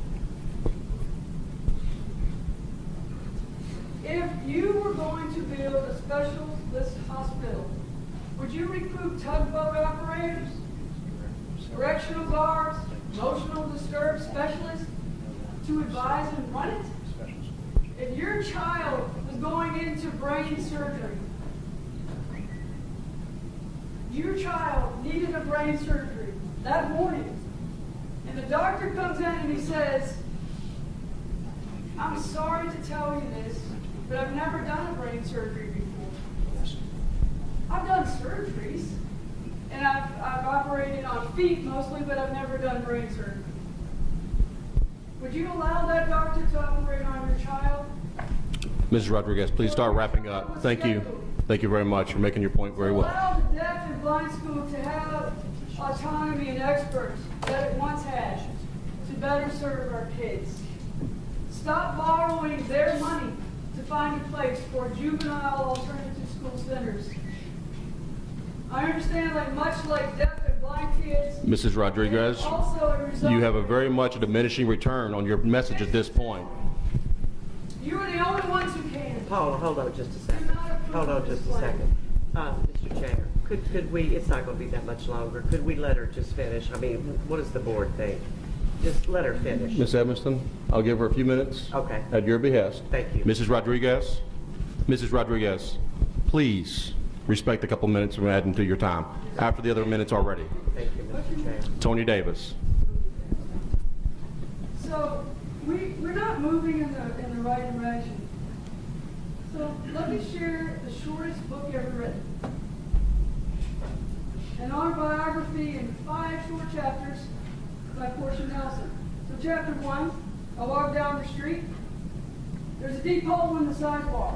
If you were going to build a specialist hospital, would you recruit tugboat operators, correctional guards, emotional disturbed specialists to advise and run it? If your child was going into brain surgery, your child needed a brain surgery that morning, and the doctor comes in and he says, I'm sorry to tell you this, but I've never done a brain surgery before. I've done surgeries, and I've operated on feet mostly, but I've never done brain surgery. Would you allow that doctor to operate on your child? Mrs. Rodriguez, please start wrapping up. Thank you. Thank you very much for making your point very well. Allow the deaf and blind school to have autonomy and experts that it once had to better serve our kids. Stop borrowing their money to find a place for juvenile alternative school centers. I understand, much like deaf and blind kids. Mrs. Rodriguez, you have a very much diminishing return on your message at this point. You are the only ones who can. Paula, hold on just a second. Hold on just a second. Mr. Chair, could we, it's not going to be that much longer, could we let her just finish? I mean, what does the board think? Just let her finish. Ms. Evanston, I'll give her a few minutes. Okay. At your behest. Thank you. Mrs. Rodriguez, please Respect a couple minutes and add them to your time. After the other minutes are ready. Thank you, Mr. Chair. Tony Davis. So we're not moving in the right direction. So let me share the shortest book ever written. An autobiography in 5 short chapters by Portia Nelson. So chapter 1, I walk down the street. There's a deep hole in the sidewalk.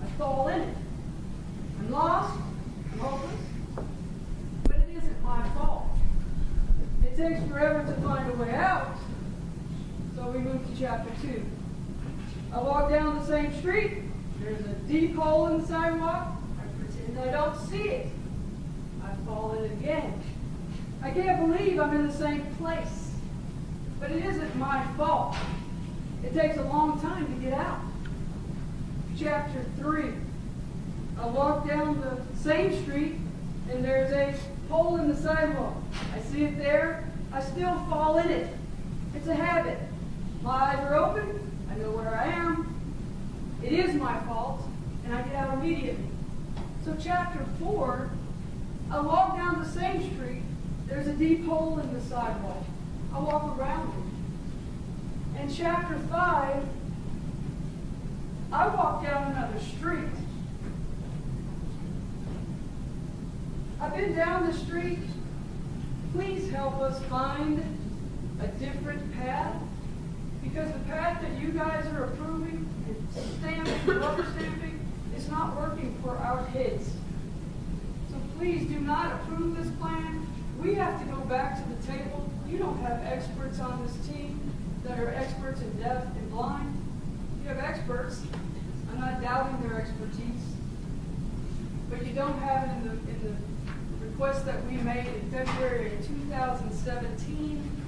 I fall in it. I'm lost. I'm hopeless. But it isn't my fault. It takes forever to find a way out. So we move to chapter 2. I walk down the same street. There's a deep hole in the sidewalk. I pretend I don't see it. I fall in it again. I can't believe I'm in the same place. But it isn't my fault. It takes a long time to get out. Chapter 3. I walk down the same street and there's a hole in the sidewalk. I see it there. I still fall in it. It's a habit. My eyes are open. I know where I am. It is my fault, and I get out immediately. So chapter 4, I walk down the same street. There's a deep hole in the sidewalk. I walk around it. And chapter 5, I walk down another street. I've been down the street. Please help us find a different path, because the path that you guys are approving and stamping, rubber stamping, is not working for our kids. So please do not approve this plan. We have to go back to the table. You don't have experts on this team that are experts in deaf and blind. You have experts. I'm not doubting their expertise. But you don't have it in the request that we made in February of 2017.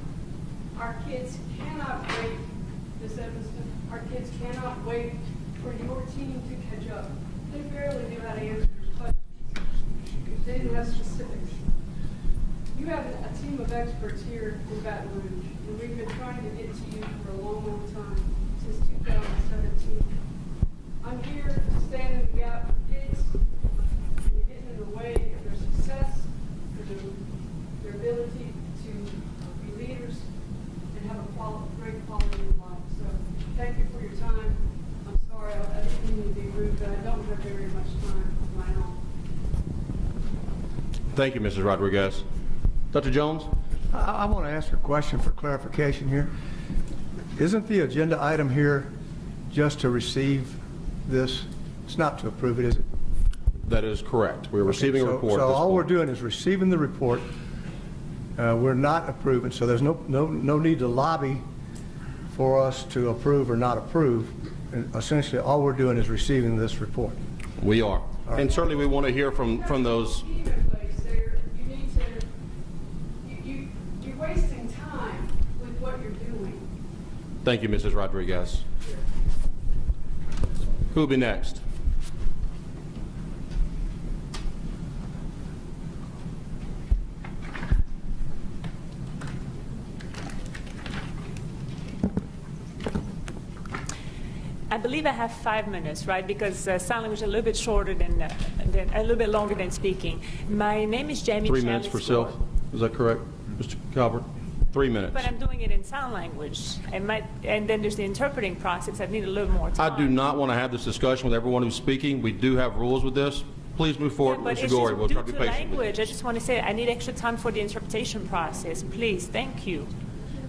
Our kids cannot wait, Ms. Evanston, our kids cannot wait for your team to catch up. They barely knew how to answer your questions. They didn't have specifics. You have a team of experts here in Baton Rouge, and we've been trying to get to you for a long, long time, since 2017. I'm here to stand in the gap for kids, and you're getting in the way of their success, their ability to be leaders, and have a great quality of life. So thank you for your time. I'm sorry, I didn't mean to be rude, but I don't have very much time of my own. Thank you, Mrs. Rodriguez. Dr. Jones? I want to ask a question for clarification here. Isn't the agenda item here just to receive this? It's not to approve it, is it? That is correct. We're receiving a report. So at this all we're point. doing is receiving the report. We're not approving, so there's no need to lobby for us to approve or not approve. And essentially, all we're doing is receiving this report. We are. And certainly we want to hear from those. You're wasting time with what you're doing. Thank you, Mrs. Rodriguez. Who will be next? I believe I have 5 minutes, right? Because sign language is a little bit shorter than a little bit longer than speaking. My name is Jamie. 3 minutes for self. Is that correct, Mr. Calvert? 3 minutes. But I'm doing it in sign language, and then there's the interpreting process. I need a little more time. I do not want to have this discussion with everyone who's speaking. We do have rules with this. Please move forward, But Mr. it's Gorey. just We'll due try to be to patient with you. language. I just want to say I need extra time for the interpretation process. Please, thank you.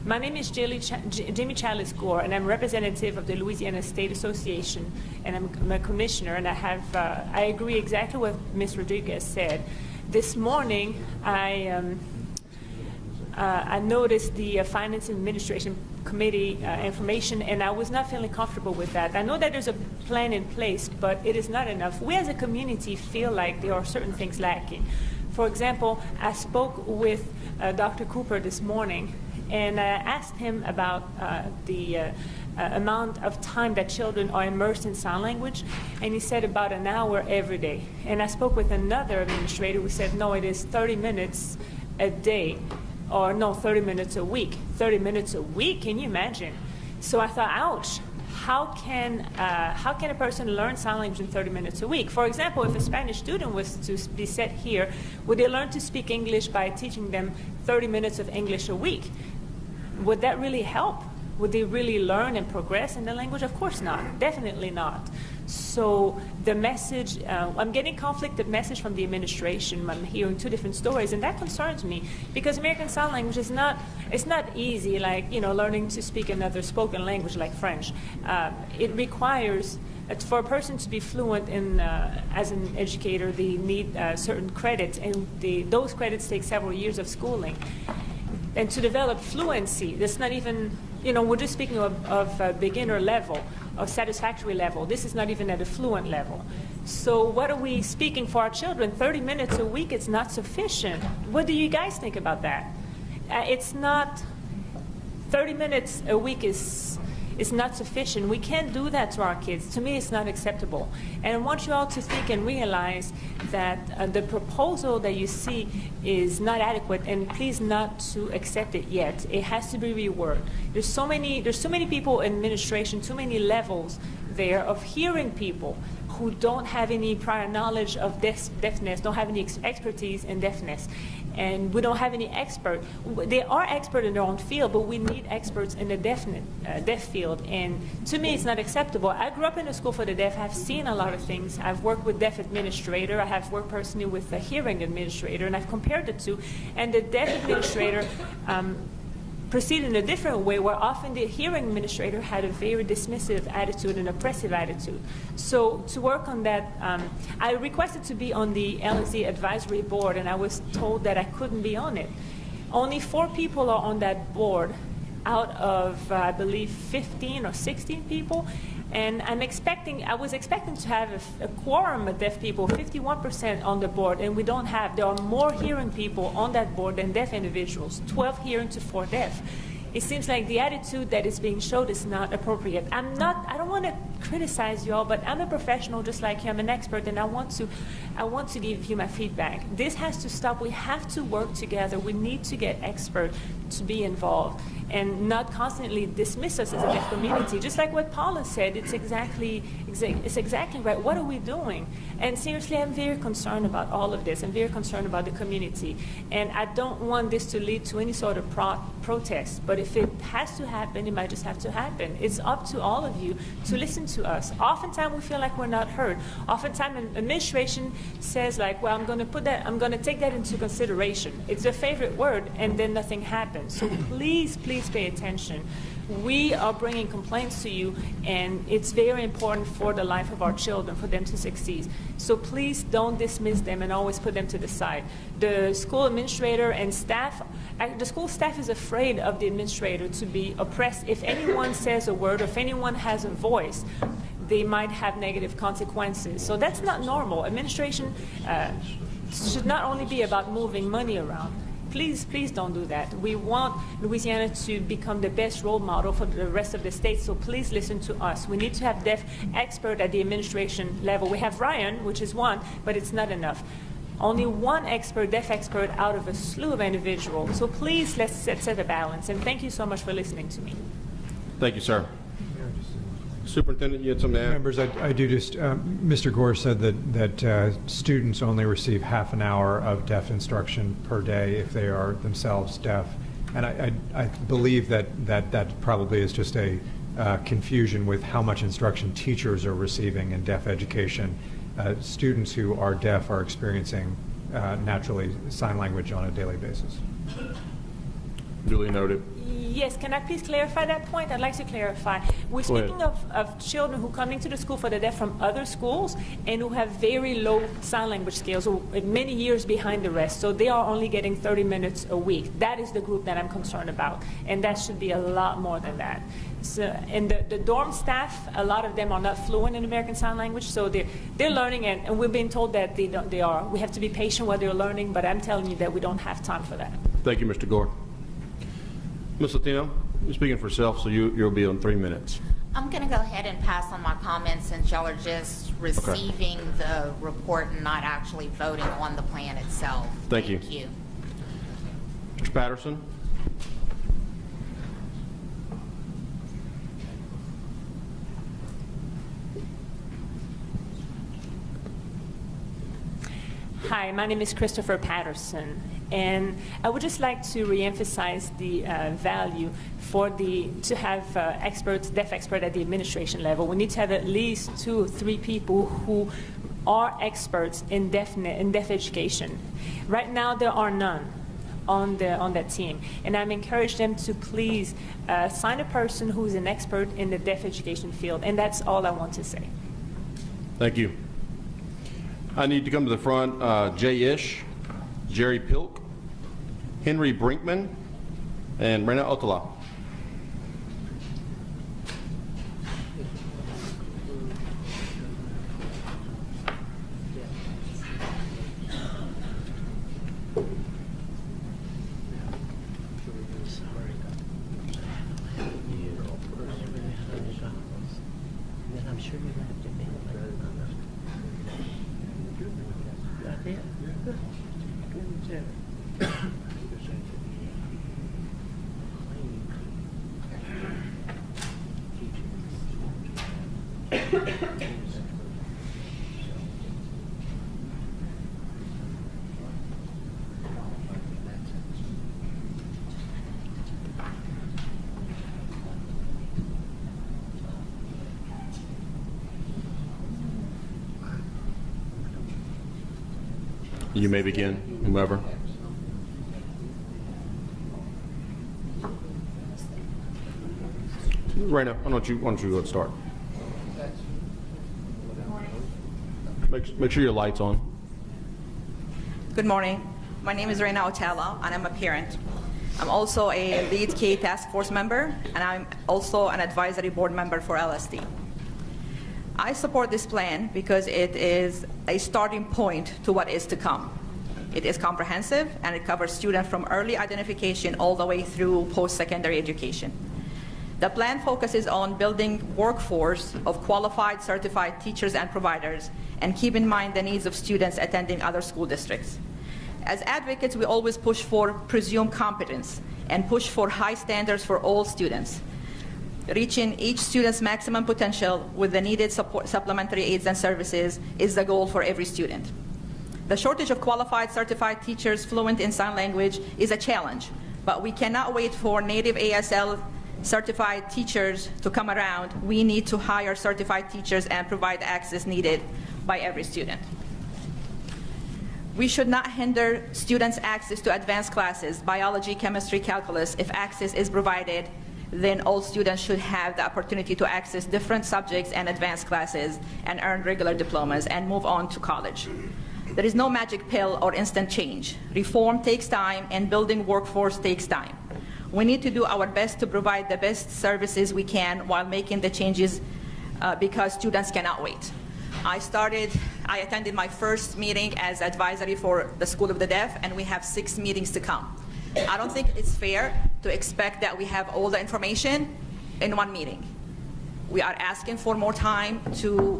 My name is Jamie Chalice Gore, and I'm representative of the Louisiana State Association, and I'm a commissioner, and I agree exactly what Ms. Rodriguez said. This morning, I noticed the Finance and Administration Committee information, and I was not feeling comfortable with that. I know that there's a plan in place, but it is not enough. We as a community feel like there are certain things lacking. For example, I spoke with Dr. Cooper this morning, and I asked him about the amount of time that children are immersed in sign language, and he said about an hour every day. And I spoke with another administrator who said, no, it is 30 minutes a day, or no, 30 minutes a week. 30 minutes a week, can you imagine? So I thought, ouch, how can a person learn sign language in 30 minutes a week? For example, if a Spanish student was to be set here, would they learn to speak English by teaching them 30 minutes of English a week? Would that really help? Would they really learn and progress in the language? Of course not. Definitely not. So the message, I'm getting conflicted message from the administration. I'm hearing two different stories, and that concerns me because American Sign Language is not, it's not easy like, you know, learning to speak another spoken language like French. It requires, for a person to be fluent in, as an educator, they need certain credits, and those credits take several years of schooling. And to develop fluency, that's not even, you know, we're just speaking of a beginner level, or satisfactory level. This is not even at a fluent level. So what are we speaking for our children? 30 minutes a week is not sufficient. What do you guys think about that? It's not, 30 minutes a week is not sufficient. We can't do that to our kids. To me, it's not acceptable. And I want you all to think and realize that the proposal that you see is not adequate, and please not to accept it yet. It has to be reworked. There's so many people in administration, too many levels there of hearing people who don't have any prior knowledge of deafness, don't have any expertise in deafness. And we don't have any expert. They are expert in their own field, but we need experts in the deaf field. And to me, it's not acceptable. I grew up in a school for the deaf. I've seen a lot of things. I've worked with deaf administrator. I have worked personally with a hearing administrator, and I've compared the two. And the deaf administrator proceed in a different way, where often the hearing administrator had a very dismissive attitude and oppressive attitude. So to work on that, I requested to be on the LSE advisory board, and I was told that I couldn't be on it. Only 4 people are on that board out of, I believe, 15 or 16 people. And I was expecting to have a quorum of deaf people, 51% on the board, and we don't have. There are more hearing people on that board than deaf individuals, 12 hearing to 4 deaf. It seems like the attitude that is being showed is not appropriate. I don't want to criticize you all, but I'm a professional just like you. I'm an expert, and I want to give you my feedback. This has to stop. We have to work together. We need to get experts to be involved and not constantly dismiss us as a deaf community. Just like what Paula said, it's exactly right. What are we doing? And seriously, I'm very concerned about all of this. I'm very concerned about the community. And I don't want this to lead to any sort of protest. But if it has to happen, it might just have to happen. It's up to all of you to listen to us. Oftentimes we feel like we're not heard. Oftentimes administration says like, well, I'm going to take that into consideration. It's a favorite word, and then nothing happens. So please pay attention. We are bringing complaints to you, and it's very important for the life of our children, for them to succeed. So please don't dismiss them and always put them to the side. The school administrator and staff, the school staff is afraid of the administrator to be oppressed. If anyone says a word, or if anyone has a voice, they might have negative consequences. So that's not normal. Administration should not only be about moving money around. Please don't do that. We want Louisiana to become the best role model for the rest of the state, so please listen to us. We need to have deaf expert at the administration level. We have Ryan, which is one, but it's not enough. Only one expert, deaf expert, out of a slew of individuals. So please, let's set a balance, and thank you so much for listening to me. Thank you, sir. Superintendent, you had something to add? Members, I do just, Mr. Gore said that students only receive half an hour of deaf instruction per day if they are themselves deaf. And I believe that probably is just a confusion with how much instruction teachers are receiving in deaf education. Students who are deaf are experiencing naturally sign language on a daily basis. Duly noted. Yes, can I please clarify that point? I'd like to clarify. We're speaking of children who come into the school for the deaf from other schools and who have very low sign language skills, or many years behind the rest. So they are only getting 30 minutes a week. That is the group that I'm concerned about, and that should be a lot more than that. So, and the dorm staff, a lot of them are not fluent in American Sign Language, so they're learning, and we're being told that they are. We have to be patient while they're learning, but I'm telling you that we don't have time for that. Thank you, Mr. Gore. Ms. Latino, you're speaking for yourself, so you'll be on 3 minutes. I'm going to go ahead and pass on my comments since y'all are just receiving the report and not actually voting on the plan itself. Thank you. Mr. Patterson. Hi, my name is Christopher Patterson, and I would just like to reemphasize the value to have deaf expert at the administration level. We need to have at least 2 or 3 people who are experts in deaf education. Right now, there are none on that team, and I'm encouraging them to please sign a person who is an expert in the deaf education field, and that's all I want to say. Thank you. I need to come to the front. Jay Ish, Jerry Pilk, Henry Brinkman, and Rena Otala. You may begin, whomever. Raina, why don't you start? Make sure your light's on. Good morning. My name is Raina Otala, and I'm a parent. I'm also a lead K task force member, and I'm also an advisory board member for LSD. I support this plan because it is a starting point to what is to come. It is comprehensive, and it covers students from early identification all the way through post-secondary education. The plan focuses on building workforce of qualified, certified teachers and providers, and keep in mind the needs of students attending other school districts. As advocates, we always push for presumed competence and push for high standards for all students. Reaching each student's maximum potential with the needed supplementary aids and services is the goal for every student. The shortage of qualified, certified teachers fluent in sign language is a challenge, but we cannot wait for native ASL certified teachers to come around. We need to hire certified teachers and provide access needed by every student. We should not hinder students' access to advanced classes, biology, chemistry, calculus. If access is provided, then all students should have the opportunity to access different subjects and advanced classes and earn regular diplomas and move on to college. There is no magic pill or instant change. Reform takes time, and building workforce takes time. We need to do our best to provide the best services we can while making the changes because students cannot wait. I attended my first meeting as advisory for the School of the Deaf, and we have 6 meetings to come. I don't think it's fair to expect that we have all the information in one meeting. We are asking for more time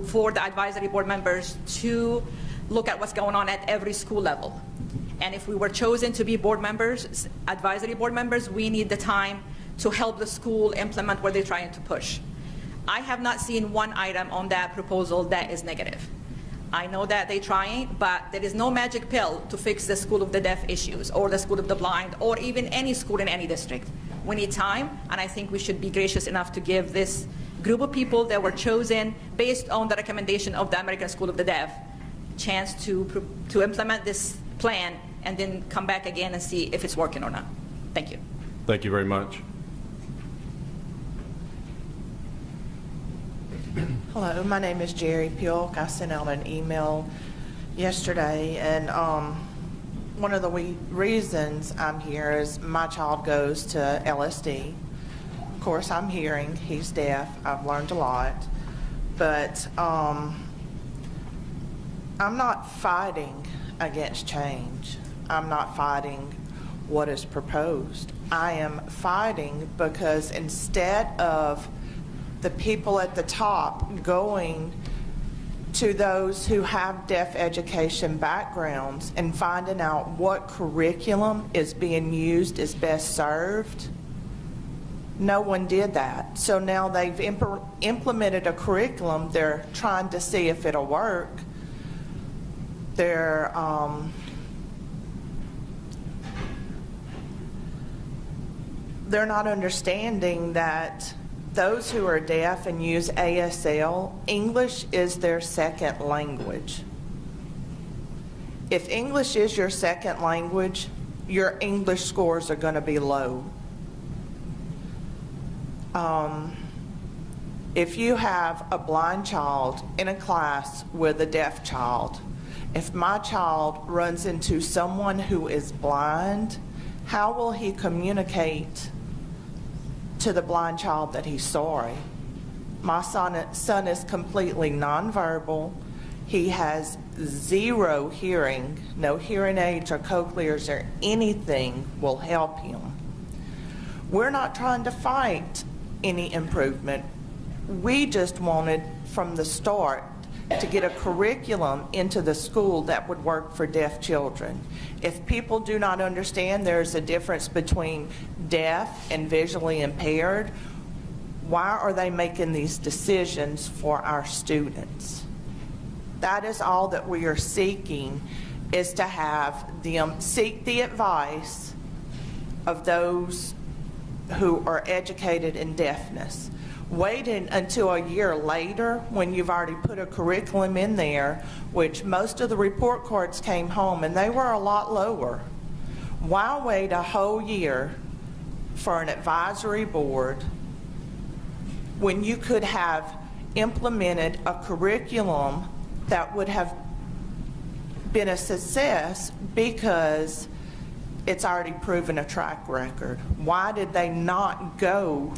for the advisory board members to look at what's going on at every school level. And if we were chosen to be board members, advisory board members, we need the time to help the school implement what they're trying to push. I have not seen one item on that proposal that is negative. I know that they're trying, but there is no magic pill to fix the School of the Deaf issues or the School of the Blind or even any school in any district. We need time, and I think we should be gracious enough to give this group of people that were chosen based on the recommendation of the American School of the Deaf chance to implement this plan and then come back again and see if it's working or not. Thank you. Thank you very much. Hello, my name is Jerry Pilk. I sent out an email yesterday, and one of the reasons I'm here is my child goes to LSD. Of course, I'm hearing, he's deaf. I've learned a lot, but I'm not fighting against change. I'm not fighting what is proposed. I am fighting because instead of the people at the top going to those who have deaf education backgrounds and finding out what curriculum is being used is best served, no one did that. So now they've implemented a curriculum. They're trying to see if it'll work. they're not understanding that those who are deaf and use ASL, English is their second language. If English is your second language, your English scores are going to be low. If you have a blind child in a class with a deaf child, if my child runs into someone who is blind, how will he communicate to the blind child that he's sorry? My son is completely nonverbal. He has zero hearing, no hearing aids or cochlears or anything will help him. We're not trying to fight any improvement. We just wanted from the start to get a curriculum into the school that would work for deaf children. If people do not understand there's a difference between deaf and visually impaired, why are they making these decisions for our students? That is all that we are seeking, is to have them seek the advice of those who are educated in deafness. Waiting until a year later when you've already put a curriculum in there, which most of the report cards came home and they were a lot lower. Why wait a whole year for an advisory board when you could have implemented a curriculum that would have been a success because it's already proven a track record? Why did they not go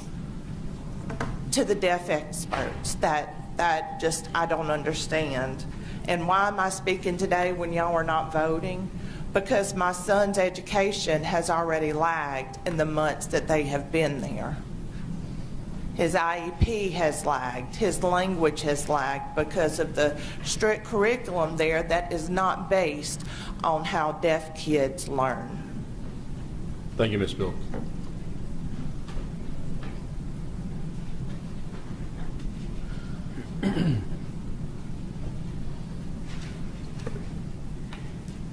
to the deaf experts? That just, I don't understand. And why am I speaking today when y'all are not voting? Because my son's education has already lagged in the months that they have been there. His IEP has lagged, his language has lagged because of the strict curriculum there that is not based on how deaf kids learn. Thank you, Ms. Bill.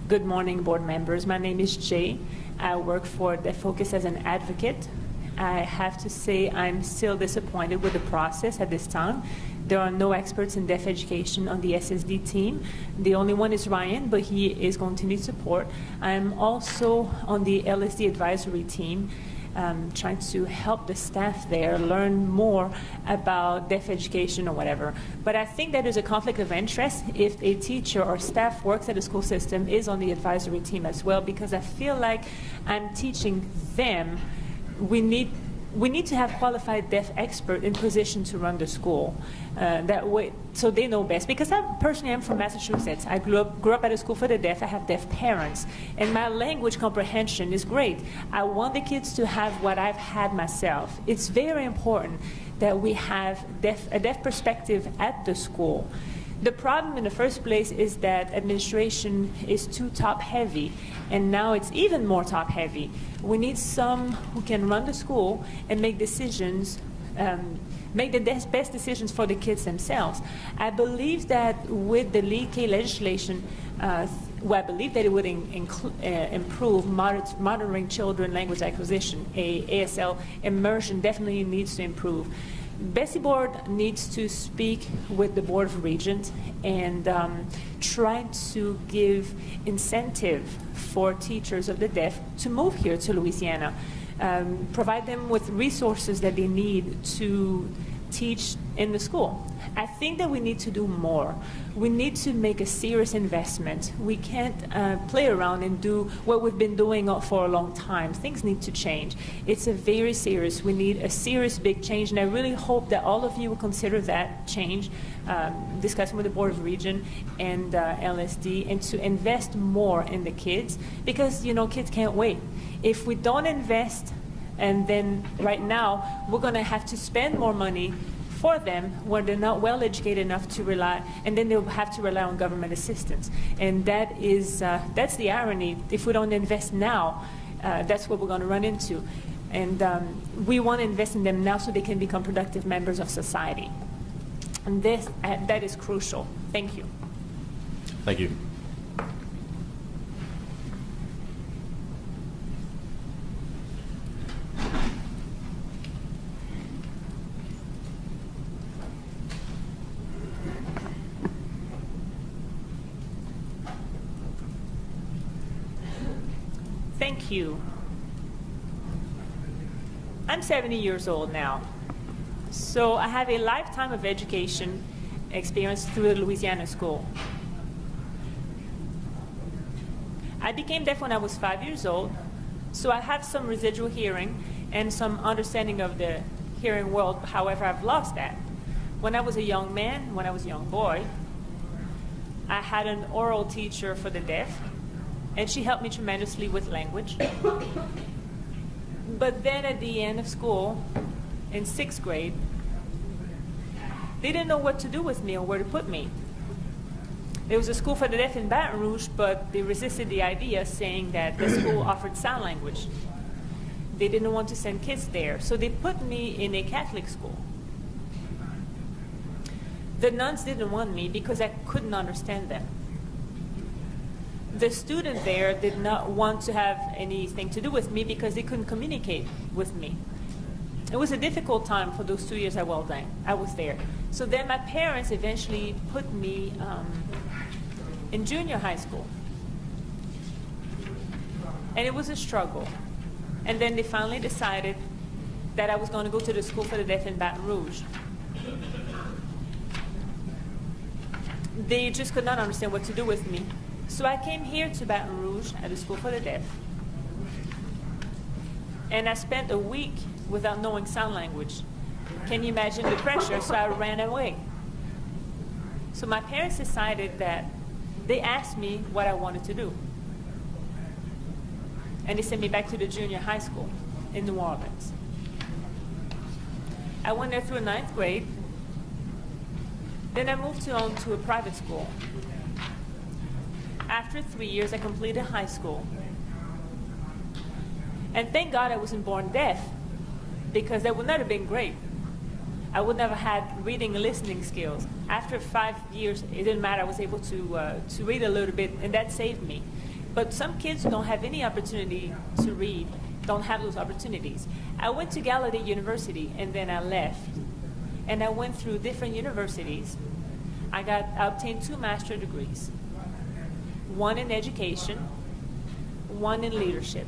Good morning, board members. My name is Jay. I work for the Focus as an advocate. I have to say I'm still disappointed with the process at this time. There are no experts in deaf education on the SSD team. The only one is Ryan, but he is going to need support. I'm also on the LSD advisory team, trying to help the staff there learn more about deaf education or whatever. But I think that there's a conflict of interest if a teacher or staff works at a school system is on the advisory team as well, because I feel like I'm teaching them. We need to have qualified deaf expert in position to run the school. That way, so they know best. Because I personally am from Massachusetts. I grew up at a school for the deaf. I have deaf parents, and my language comprehension is great. I want the kids to have what I've had myself. It's very important that we have a deaf perspective at the school. The problem in the first place is that administration is too top-heavy, and now it's even more top-heavy. We need some who can run the school and make decisions, make the best decisions for the kids themselves. I believe that with the Lead K legislation, I believe that it would improve monitoring children language acquisition. ASL immersion definitely needs to improve. BESE board needs to speak with the Board of Regents and try to give incentive for teachers of the deaf to move here to Louisiana. Provide them with resources that they need to teach in the school. I think that we need to do more. We need to make a serious investment. We can't play around and do what we've been doing for a long time. Things need to change. It's a very serious, we need a serious big change, and I really hope that all of you will consider that change, discussing with the Board of Regents and LSD, and to invest more in the kids, because kids can't wait. If we don't invest, and then right now we're going to have to spend more money for them when they're not well educated enough to rely, and then they'll have to rely on government assistance. And that is that's the irony. If we don't invest now, that's what we're going to run into. And we want to invest in them now so they can become productive members of society. And that is crucial. Thank you. Thank you. Thank you. I'm 70 years old now, so I have a lifetime of education experience through the Louisiana school. I became deaf when I was 5 years old, so I have some residual hearing and some understanding of the hearing world. However, I've lost that. When I was a young man, when I was a young boy, I had an oral teacher for the deaf, and she helped me tremendously with language. But then at the end of school, in 6th grade, they didn't know what to do with me or where to put me. There was a school for the deaf in Baton Rouge, but they resisted the idea, saying that the school offered sign language. They didn't want to send kids there, so they put me in a Catholic school. The nuns didn't want me because I couldn't understand them. The students there did not want to have anything to do with me because they couldn't communicate with me. It was a difficult time for those 2 years I was there. So then my parents eventually put me in junior high school. And it was a struggle. And then they finally decided that I was going to go to the school for the deaf in Baton Rouge. They just could not understand what to do with me. So I came here to Baton Rouge at the school for the deaf. And I spent a week without knowing sign language. Can you imagine the pressure? So I ran away. So my parents decided that they asked me what I wanted to do. And they sent me back to the junior high school in New Orleans. I went there through 9th grade. Then I moved on to a private school. After 3 years, I completed high school. And thank God I wasn't born deaf, because that would not have been great. I would never had reading and listening skills. After 5 years, it didn't matter. I was able to read a little bit, and that saved me. But some kids who don't have any opportunity to read don't have those opportunities. I went to Gallaudet University, and then I left. And I went through different universities. I obtained 2 master's degrees, one in education, one in leadership.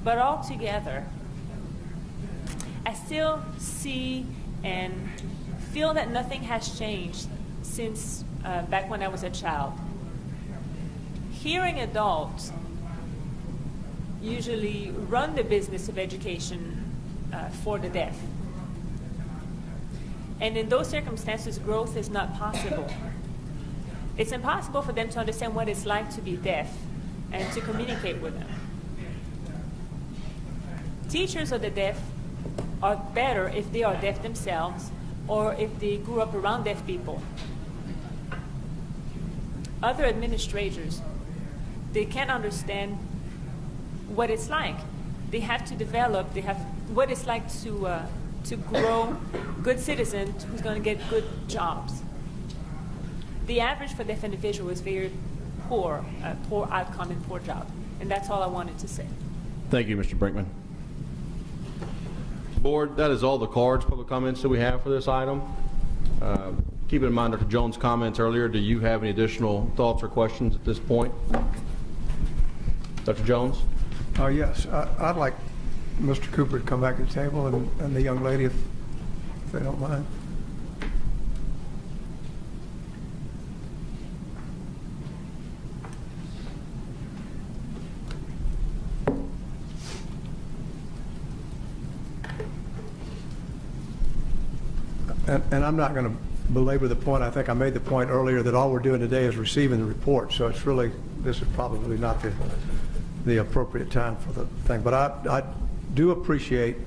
But all together, I still see and feel that nothing has changed since back when I was a child. Hearing adults usually run the business of education for the deaf. And in those circumstances, growth is not possible. It's impossible for them to understand what it's like to be deaf and to communicate with them. Teachers of the deaf are better if they are deaf themselves or if they grew up around deaf people. Other administrators, they can't understand what it's like. They have to develop, what it's like to grow good citizens who's going to get good jobs. The average for deaf individual is very poor, poor outcome and poor job. And that's all I wanted to say. Thank you, Mr. Brinkman. Board, that is all the cards, public comments that we have for this item. Keep in mind Dr. Jones' comments earlier. Do you have any additional thoughts or questions at this point? Dr. Jones? Yes, I'd like Mr. Cooper to come back to the table and the young lady, if they don't mind. And I'm not going to belabor the point. I think I made the point earlier that all we're doing today is receiving the report. So it's really, this is probably not the appropriate time for the thing. But I do appreciate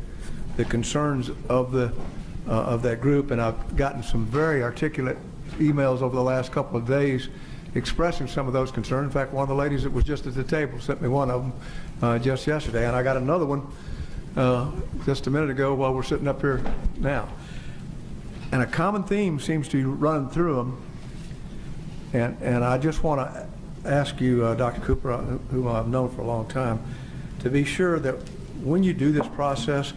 the concerns of that group, and I've gotten some very articulate emails over the last couple of days expressing some of those concerns. In fact, one of the ladies that was just at the table sent me one of them just yesterday, and I got another one just a minute ago while we're sitting up here now. And a common theme seems to be running through them, and I just want to ask you, Dr. Cooper, whom I've known for a long time, to be sure that when you do this process,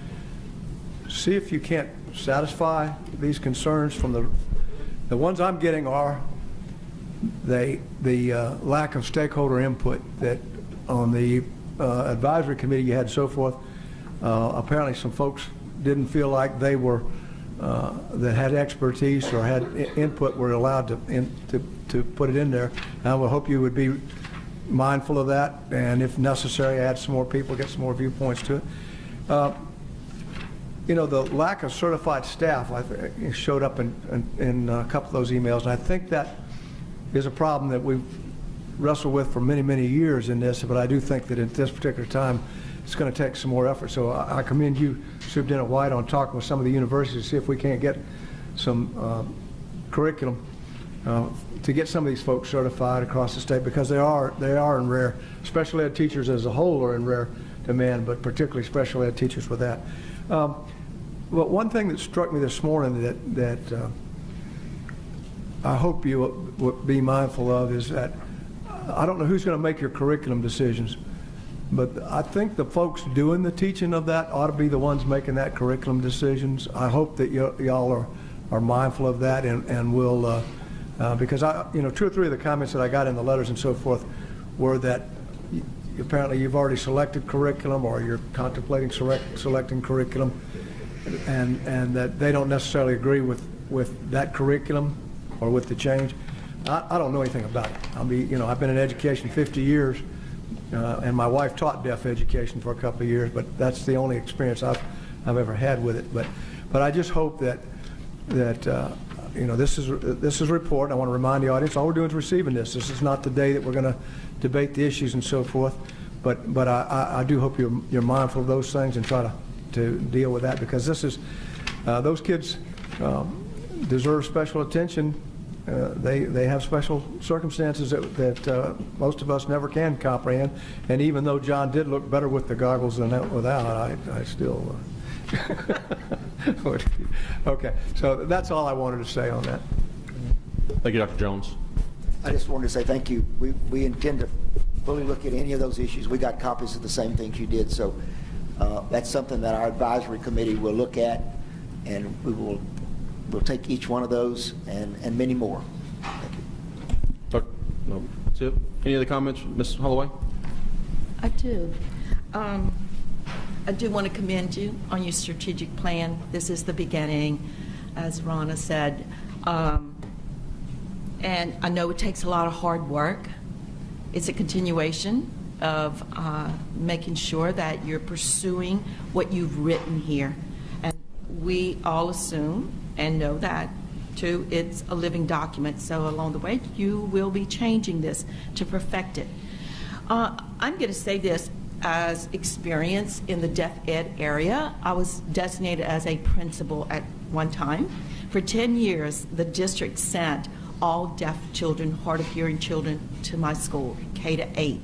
see if you can't satisfy these concerns from the ones I'm getting are the lack of stakeholder input that on the advisory committee you had and so forth, apparently some folks didn't feel like they were, that had expertise or had input were allowed to put it in there. I will hope you would be mindful of that, and if necessary, add some more people, get some more viewpoints to it. You know, the lack of certified staff showed up in a couple of those emails, and I think that is a problem that we've wrestled with for many, many years in this, but I do think that at this particular time, it's going to take some more effort. So I commend you, Superintendent White, on talking with some of the universities to see if we can't get some curriculum to get some of these folks certified across the state, because they are in rare. Special ed teachers as a whole are in rare demand, but particularly special ed teachers with that. But one thing that struck me this morning that I hope you will be mindful of is that I don't know who's going to make your curriculum decisions, but I think the folks doing the teaching of that ought to be the ones making that curriculum decisions. I hope that y'all are mindful of that and will, because you know, 2 or 3 of the comments that I got in the letters and so forth were that apparently you've already selected curriculum or you're contemplating selecting curriculum, and that they don't necessarily agree with that curriculum or with the change. I don't know anything about it. You know, I've been in education 50 years, and my wife taught deaf education for a couple of years, but that's the only experience I've ever had with it. But I just hope that you know, this is a report. I want to remind the audience, all we're doing is receiving this. This is not the day that we're going to debate the issues and so forth. But I do hope you're mindful of those things and try to deal with that, because this is those kids deserve special attention. They have special circumstances that most of us never can comprehend. And even though John did look better with the goggles than without, I still. Okay, so that's all I wanted to say on that. Thank you, Dr. Jones. I just wanted to say thank you. We intend to fully look at any of those issues. We got copies of the same things you did, so that's something that our advisory committee will look at, and we'll take each one of those and many more. Thank you. No, that's it. Any other comments, Ms. Holloway? I do. I do want to commend you on your strategic plan. This is the beginning, as Ronna said. And I know it takes a lot of hard work. It's a continuation of making sure that you're pursuing what you've written here. And we all assume and know that, too, it's a living document. So along the way, you will be changing this to perfect it. I'm going to say this as experience in the deaf ed area. I was designated as a principal at one time. For 10 years, the district sent all deaf children, hard of hearing children, to my school, K-8.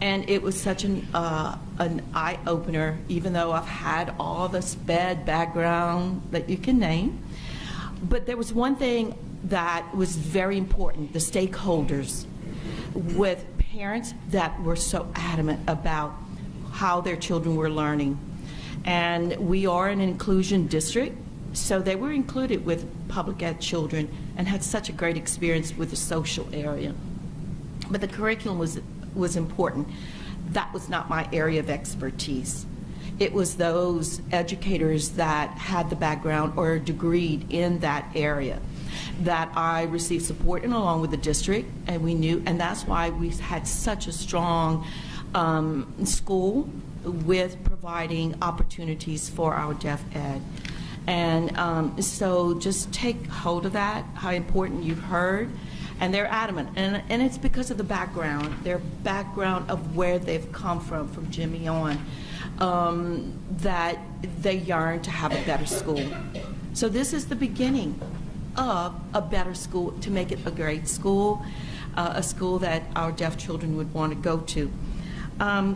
And it was such an eye-opener, even though I've had all this bad background that you can name. But there was one thing that was very important, the stakeholders, with parents that were so adamant about how their children were learning. And we are an inclusion district, so they were included with public ed children and had such a great experience with the social area. But the curriculum was important. That was not my area of expertise. It was those educators that had the background or degreed in that area that I received support in, along with the district, and we knew, and that's why we had such a strong school with providing opportunities for our deaf ed. And so just take hold of that, how important you've heard, and they're adamant, and it's because of the background, their background of where they've come from Jimmy on, that they yearn to have a better school. So this is the beginning of a better school, to make it a great school, a school that our deaf children would want to go to.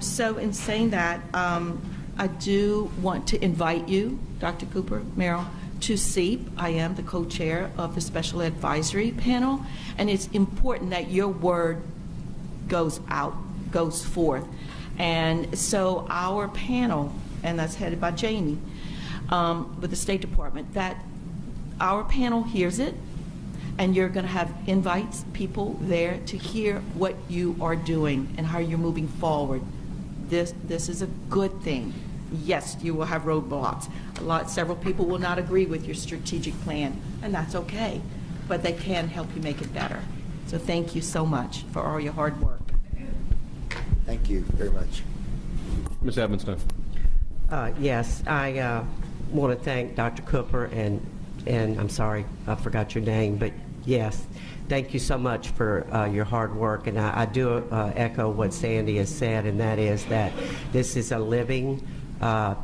So in saying that, I do want to invite you, Dr. Cooper, Merrill, to SEEP. I am the co-chair of the Special Advisory Panel, and it's important that your word goes out, goes forth. And so our panel, and that's headed by Jamie, with the State Department, that our panel hears it, and you're going to have invites, people there to hear what you are doing and how you're moving forward. This is a good thing. Yes, you will have roadblocks. Several people will not agree with your strategic plan, and that's okay, but they can help you make it better. So thank you so much for all your hard work. Thank you very much. Ms. Edmonston. Yes, I want to thank Dr. Cooper and I'm sorry, I forgot your name, but yes, thank you so much for your hard work. And I do echo what Sandy has said, and that is that this is a living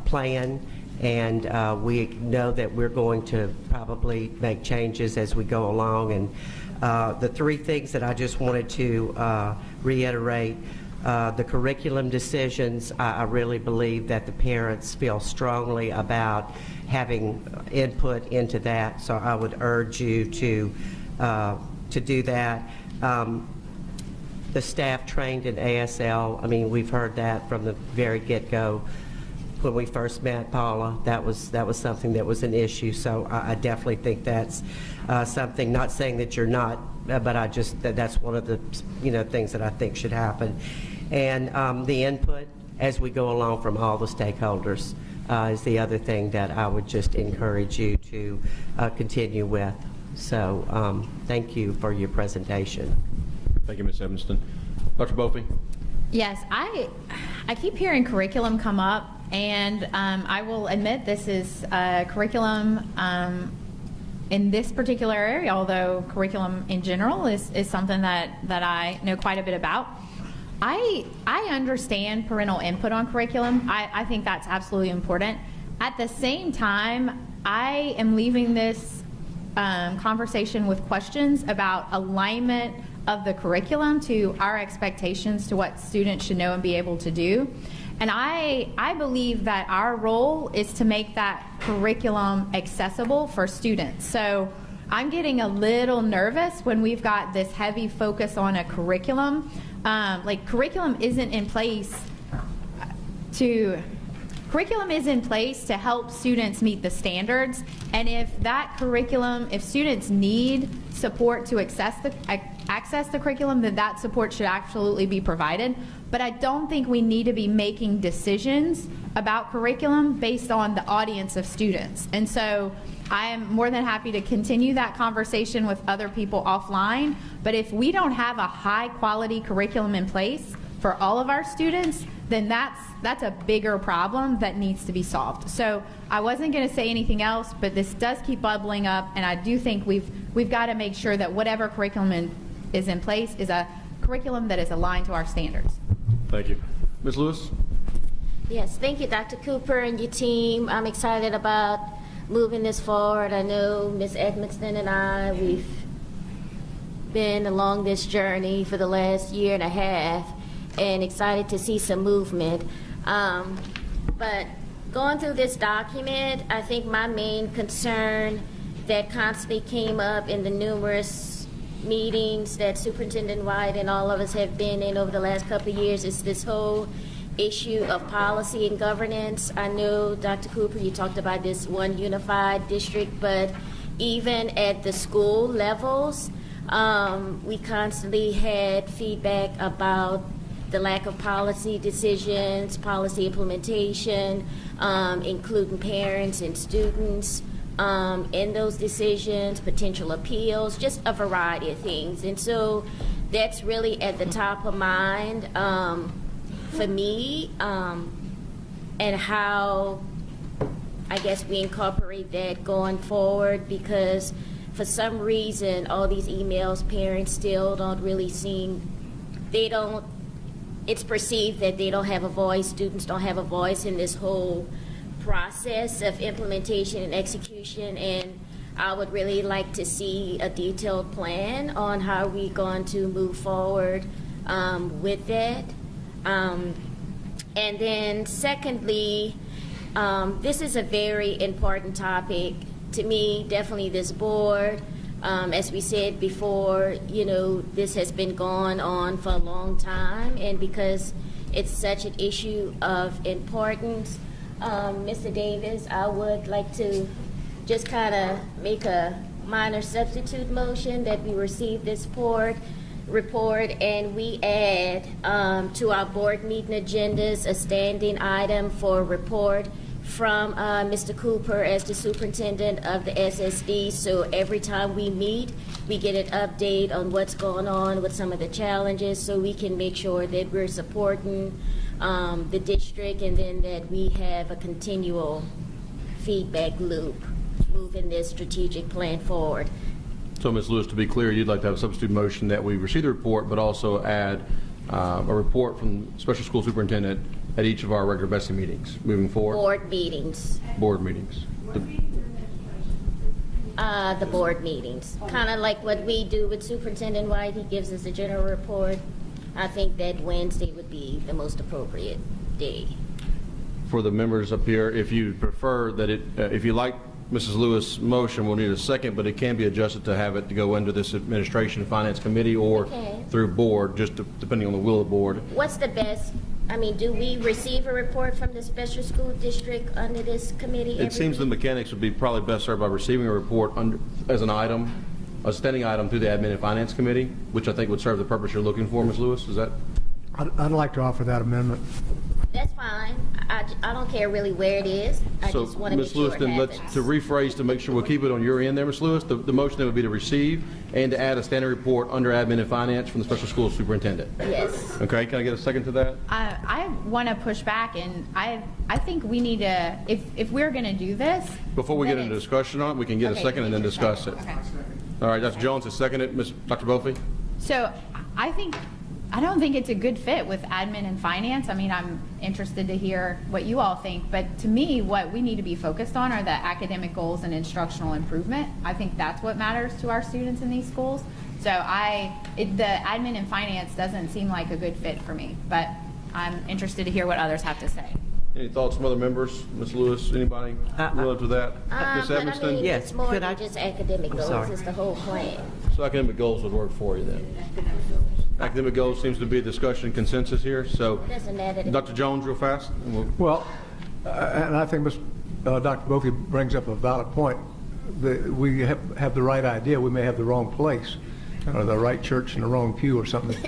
plan, and we know that we're going to probably make changes as we go along. And the three things that I just wanted to reiterate, the curriculum decisions, I really believe that the parents feel strongly about having input into that, so I would urge you to do that. The staff trained in ASL, I mean, we've heard that from the very get-go. When we first met Paula, that was something that was an issue, so I definitely think that's something, not saying that you're not, but that's one of the things that I think should happen. And the input as we go along from all the stakeholders is the other thing that I would just encourage you to continue with. So thank you for your presentation. Thank you, Ms. Evanston. Dr. Bophy? Yes, I keep hearing curriculum come up, and I will admit this is curriculum in this particular area, although curriculum in general is something that I know quite a bit about. I understand parental input on curriculum. I think that's absolutely important. At the same time, I am leaving this conversation with questions about alignment of the curriculum to our expectations to what students should know and be able to do. And I believe that our role is to make that curriculum accessible for students. So I'm getting a little nervous when we've got this heavy focus on a curriculum. Curriculum is in place to help students meet the standards, and if students need support to access the curriculum, then that support should absolutely be provided. But I don't think we need to be making decisions about curriculum based on the audience of students. And so I am more than happy to continue that conversation with other people offline, but if we don't have a high quality curriculum in place for all of our students, then that's a bigger problem that needs to be solved. So I wasn't going to say anything else, but this does keep bubbling up, and I do think we've got to make sure that whatever curriculum is in place is a curriculum that is aligned to our standards. Thank you. Ms. Lewis? Yes, thank you, Dr. Cooper and your team. I'm excited about moving this forward. I know Ms. Edmonston and I, we've been along this journey for the last year and a half, and excited to see some movement. But going through this document, I think my main concern that constantly came up in the numerous meetings that Superintendent White and all of us have been in over the last couple of years is this whole issue of policy and governance. I know, Dr. Cooper, you talked about this one unified district, but even at the school levels, we constantly had feedback about the lack of policy decisions, policy implementation, including parents and students in those decisions, potential appeals, just a variety of things. And so that's really at the top of mind for me, and how I guess we incorporate that going forward, because for some reason all these emails, parents still don't really it's perceived that they don't have a voice, students don't have a voice in this whole process of implementation and execution, and I would really like to see a detailed plan on how we're going to move forward with that. And then secondly, this is a very important topic to me, definitely this board. As we said before, this has been going on for a long time, and because it's such an issue of importance, Mr. Davis, I would like to just kind of make a minor substitute motion that we receive this report and we add to our board meeting agendas a standing item for report from Mr. Cooper as the superintendent of the SSD. So every time we meet, we get an update on what's going on with some of the challenges so we can make sure that we're supporting the district and then that we have a continual feedback loop moving this strategic plan forward. So, Ms. Lewis, to be clear, you'd like to have a substitute motion that we receive the report, but also add a report from special school superintendent at each of our regular BESE meetings moving forward? Board meetings. Board meetings. The board meetings. Kind of like what we do with Superintendent White. He gives us a general report. I think that Wednesday would be the most appropriate day. For the members up here, if you prefer that if you like Mrs. Lewis' motion, we'll need a second, but it can be adjusted to have it to go into this Administration and Finance Committee or through board, just depending on the will of the board. What's the best? I mean, do we receive a report from the special school district under this committee? It seems the mechanics would be probably best served by receiving a report as an item, a standing item through the Admin and Finance Committee, which I think would serve the purpose you're looking for, Ms. Lewis. Is that? I'd like to offer that amendment. That's fine. I don't care really where it is. I just want to make Ms. Lewis, sure then it to rephrase to make sure we'll keep it on your end there, Ms. Lewis, the motion then would be to receive and to add a standing report under Admin and Finance from the special school superintendent. Yes. Okay, can I get a second to that? I want to push back, and I think we need to, if we're going to do this. Before we get into discussion on it, we can get a second and then discuss it. Okay. All right, Dr. Jones has seconded. Dr. Bofi? So I don't think it's a good fit with admin and finance. I mean, I'm interested to hear what you all think, but to me, what we need to be focused on are the academic goals and instructional improvement. I think that's what matters to our students in these schools. So the admin and finance doesn't seem like a good fit for me, but I'm interested to hear what others have to say. Any thoughts from other members? Ms. Lewis, anybody relative to that? Ms. I Evanston? mean, it's more than just academic goals. It's the whole plan. So academic goals would work for you then? Academic goals seems to be a discussion consensus here. So, Dr. Jones, real fast. Well, and I think Dr. Bofi brings up a valid point. We have the right idea. We may have the wrong place, or the right church in the wrong pew or something.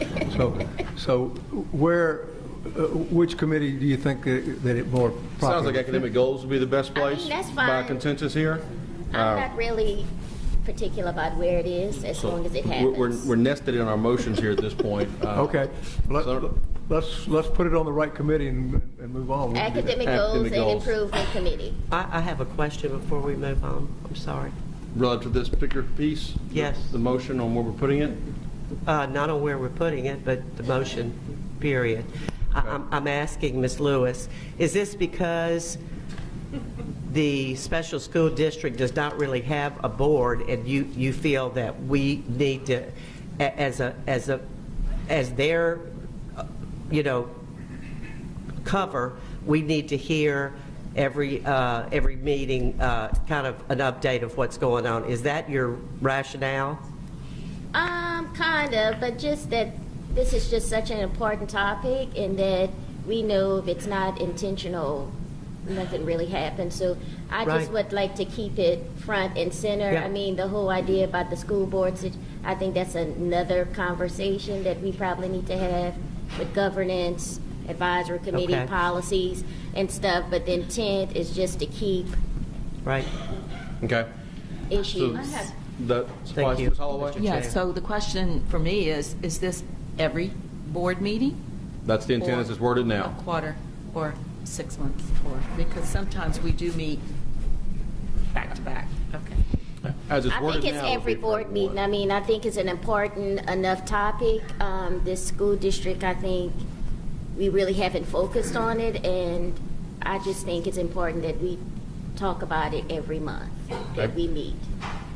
So which committee do you think that it more properly Sounds like academic goals would be the best place. I mean, that's fine. By consensus here. I'm not really particular about where it is, as long as it happens. We're nested in our motions here at this point. Okay, let's put it on the right committee and move on. Academic Goals and Improvement Committee. I have a question before we move on. I'm sorry. Relative to this particular piece? Yes. The motion on where we're putting it? Not on where we're putting it, but the motion, period. Okay. I'm asking Ms. Lewis, is this because the special school district does not really have a board, and you feel that we need to, as their cover, we need to hear every meeting kind of an update of what's going on? Is that your rationale? Kind of, but just that this is just such an important topic, and that we know if it's not intentional, nothing really happens. So I just would like to keep it front and center. Yeah. I mean, the whole idea about the school boards, I think that's another conversation that we probably need to have with governance, advisory committee, policies and stuff. But the intent is just to keep issues. Thank you. Yeah, so the question for me is this every board meeting? That's the intent as it's worded now. A quarter or 6 months, because sometimes we do meet back to back. Okay. As it's I think it's every board meeting. I mean, I think it's an important enough topic. This school district, I think we really haven't focused on it, and I just think it's important that we talk about it every month that we meet.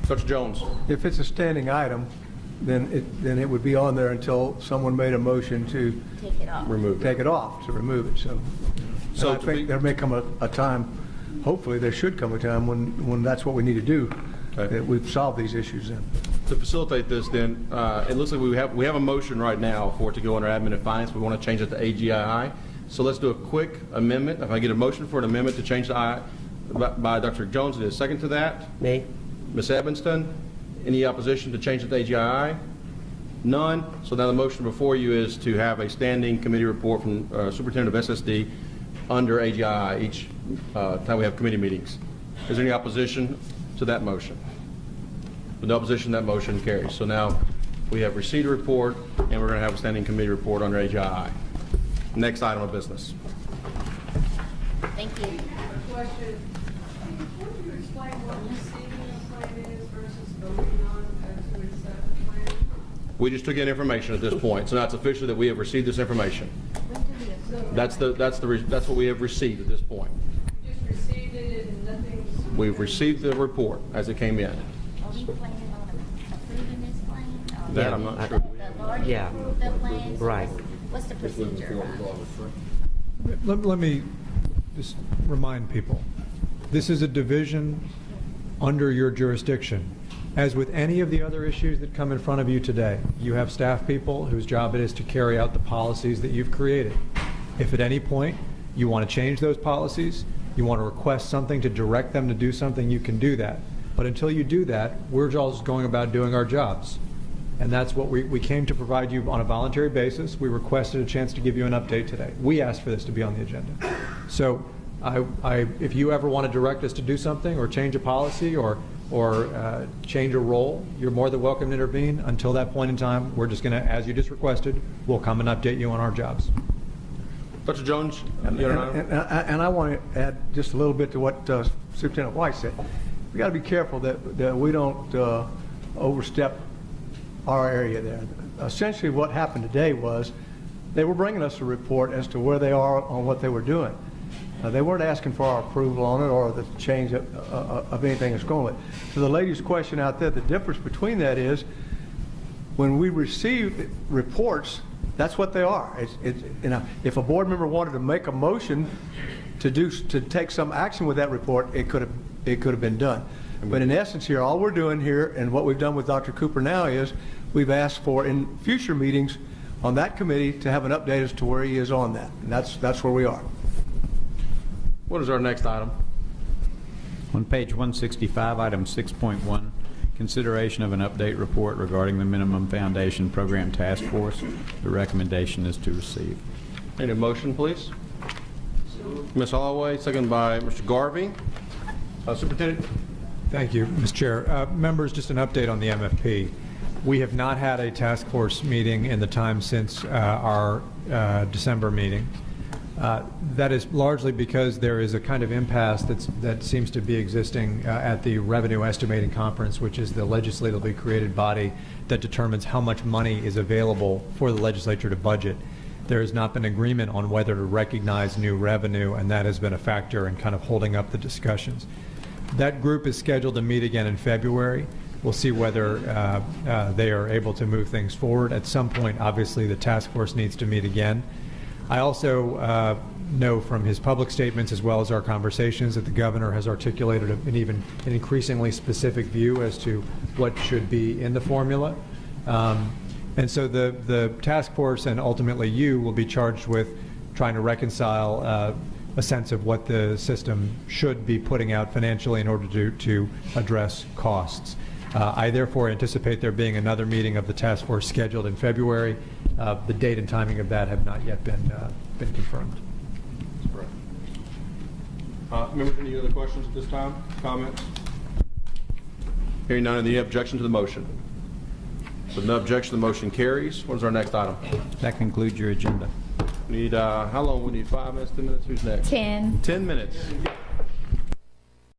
Dr. Jones. If it's a standing item, then it would be on there until someone made a motion to take it off. Remove it. So I think there may come a time, hopefully there should come a time when that's what we need to do, that we've solved these issues then. To facilitate this then, it looks like we have a motion right now for it to go under admin and finance. We want to change it to AGII. So let's do a quick amendment. If I get a motion for an amendment to change the I by Dr. Jones, is there a second to that? Me. Ms. Evanston, Any opposition to change it to AGI? None. So now the motion before you is to have a standing committee report from Superintendent of SSD under AGI each time we have committee meetings. Is there any opposition to that motion? With no opposition, that motion carries. So now we have received a report, and we're going to have a standing committee report under AGI. Next item of business. Thank you. Question. Would you explain what receiving a plan is versus voting on to accept the plan? We just took in information at this point, so now it's officially that we have received this information. That's what we have received at this point. You just received it and nothing. We've received the report as it came in. Are we planning on approving this plan? That I'm not sure. They've already Yeah. approved the plan? So Right. What's the procedure? Let me just remind people, this is a division under your jurisdiction. As with any of the other issues that come in front of you today, you have staff people whose job it is to carry out the policies that you've created. If at any point you want to change those policies, you want to request something to direct them to do something, you can do that. But until you do that, we're just going about doing our jobs. And that's what we came to provide you on a voluntary basis. We requested a chance to give you an update today. We asked for this to be on the agenda. So if you ever want to direct us to do something or change a policy or change a role, you're more than welcome to intervene. Until that point in time, we're just going to, as you just requested, we'll come and update you on our jobs. Dr. Jones? And I want to add just a little bit to what Superintendent White said. We got to be careful that we don't overstep our area there. Essentially what happened today was they were bringing us a report as to where they are on what they were doing. They weren't asking for our approval on it or the change of anything that's going with it. To the lady's question out there, the difference between that is when we receive reports, that's what they are. If a board member wanted to make a motion to take some action with that report, it could have been done. But in essence here, all we're doing here and what we've done with Dr. Cooper now is we've asked for in future meetings on that committee to have an update as to where he is on that. And that's where we are. What is our next item? On page 165, item 6.1, consideration of an update report regarding the Minimum Foundation Program Task Force. The recommendation is to receive. Need a motion, please? Ms. Holloway, second by Mr. Garvey. Superintendent? Thank you, Mr. Chair. Members, just an update on the MFP. We have not had a task force meeting in the time since our December meeting. That is largely because there is a kind of impasse that seems to be existing at the Revenue Estimating Conference, which is the legislatively created body that determines how much money is available for the legislature to budget. There has not been agreement on whether to recognize new revenue, and that has been a factor in kind of holding up the discussions. That group is scheduled to meet again in February. We'll see whether they are able to move things forward. At some point, obviously, the task force needs to meet again. I also know from his public statements as well as our conversations that the governor has articulated an increasingly specific view as to what should be in the formula. And so the task force and ultimately you will be charged with trying to reconcile a sense of what the system should be putting out financially in order to address costs. I therefore anticipate there being another meeting of the task force scheduled in February. The date and timing of that have not yet been confirmed. Members, any other questions at this time? Comments? Hearing none, any objection to the motion? With no objection, the motion carries. What is our next item? That concludes your agenda. We need, how long? We need 5 minutes, 10 minutes? Who's next? 10. 10 minutes.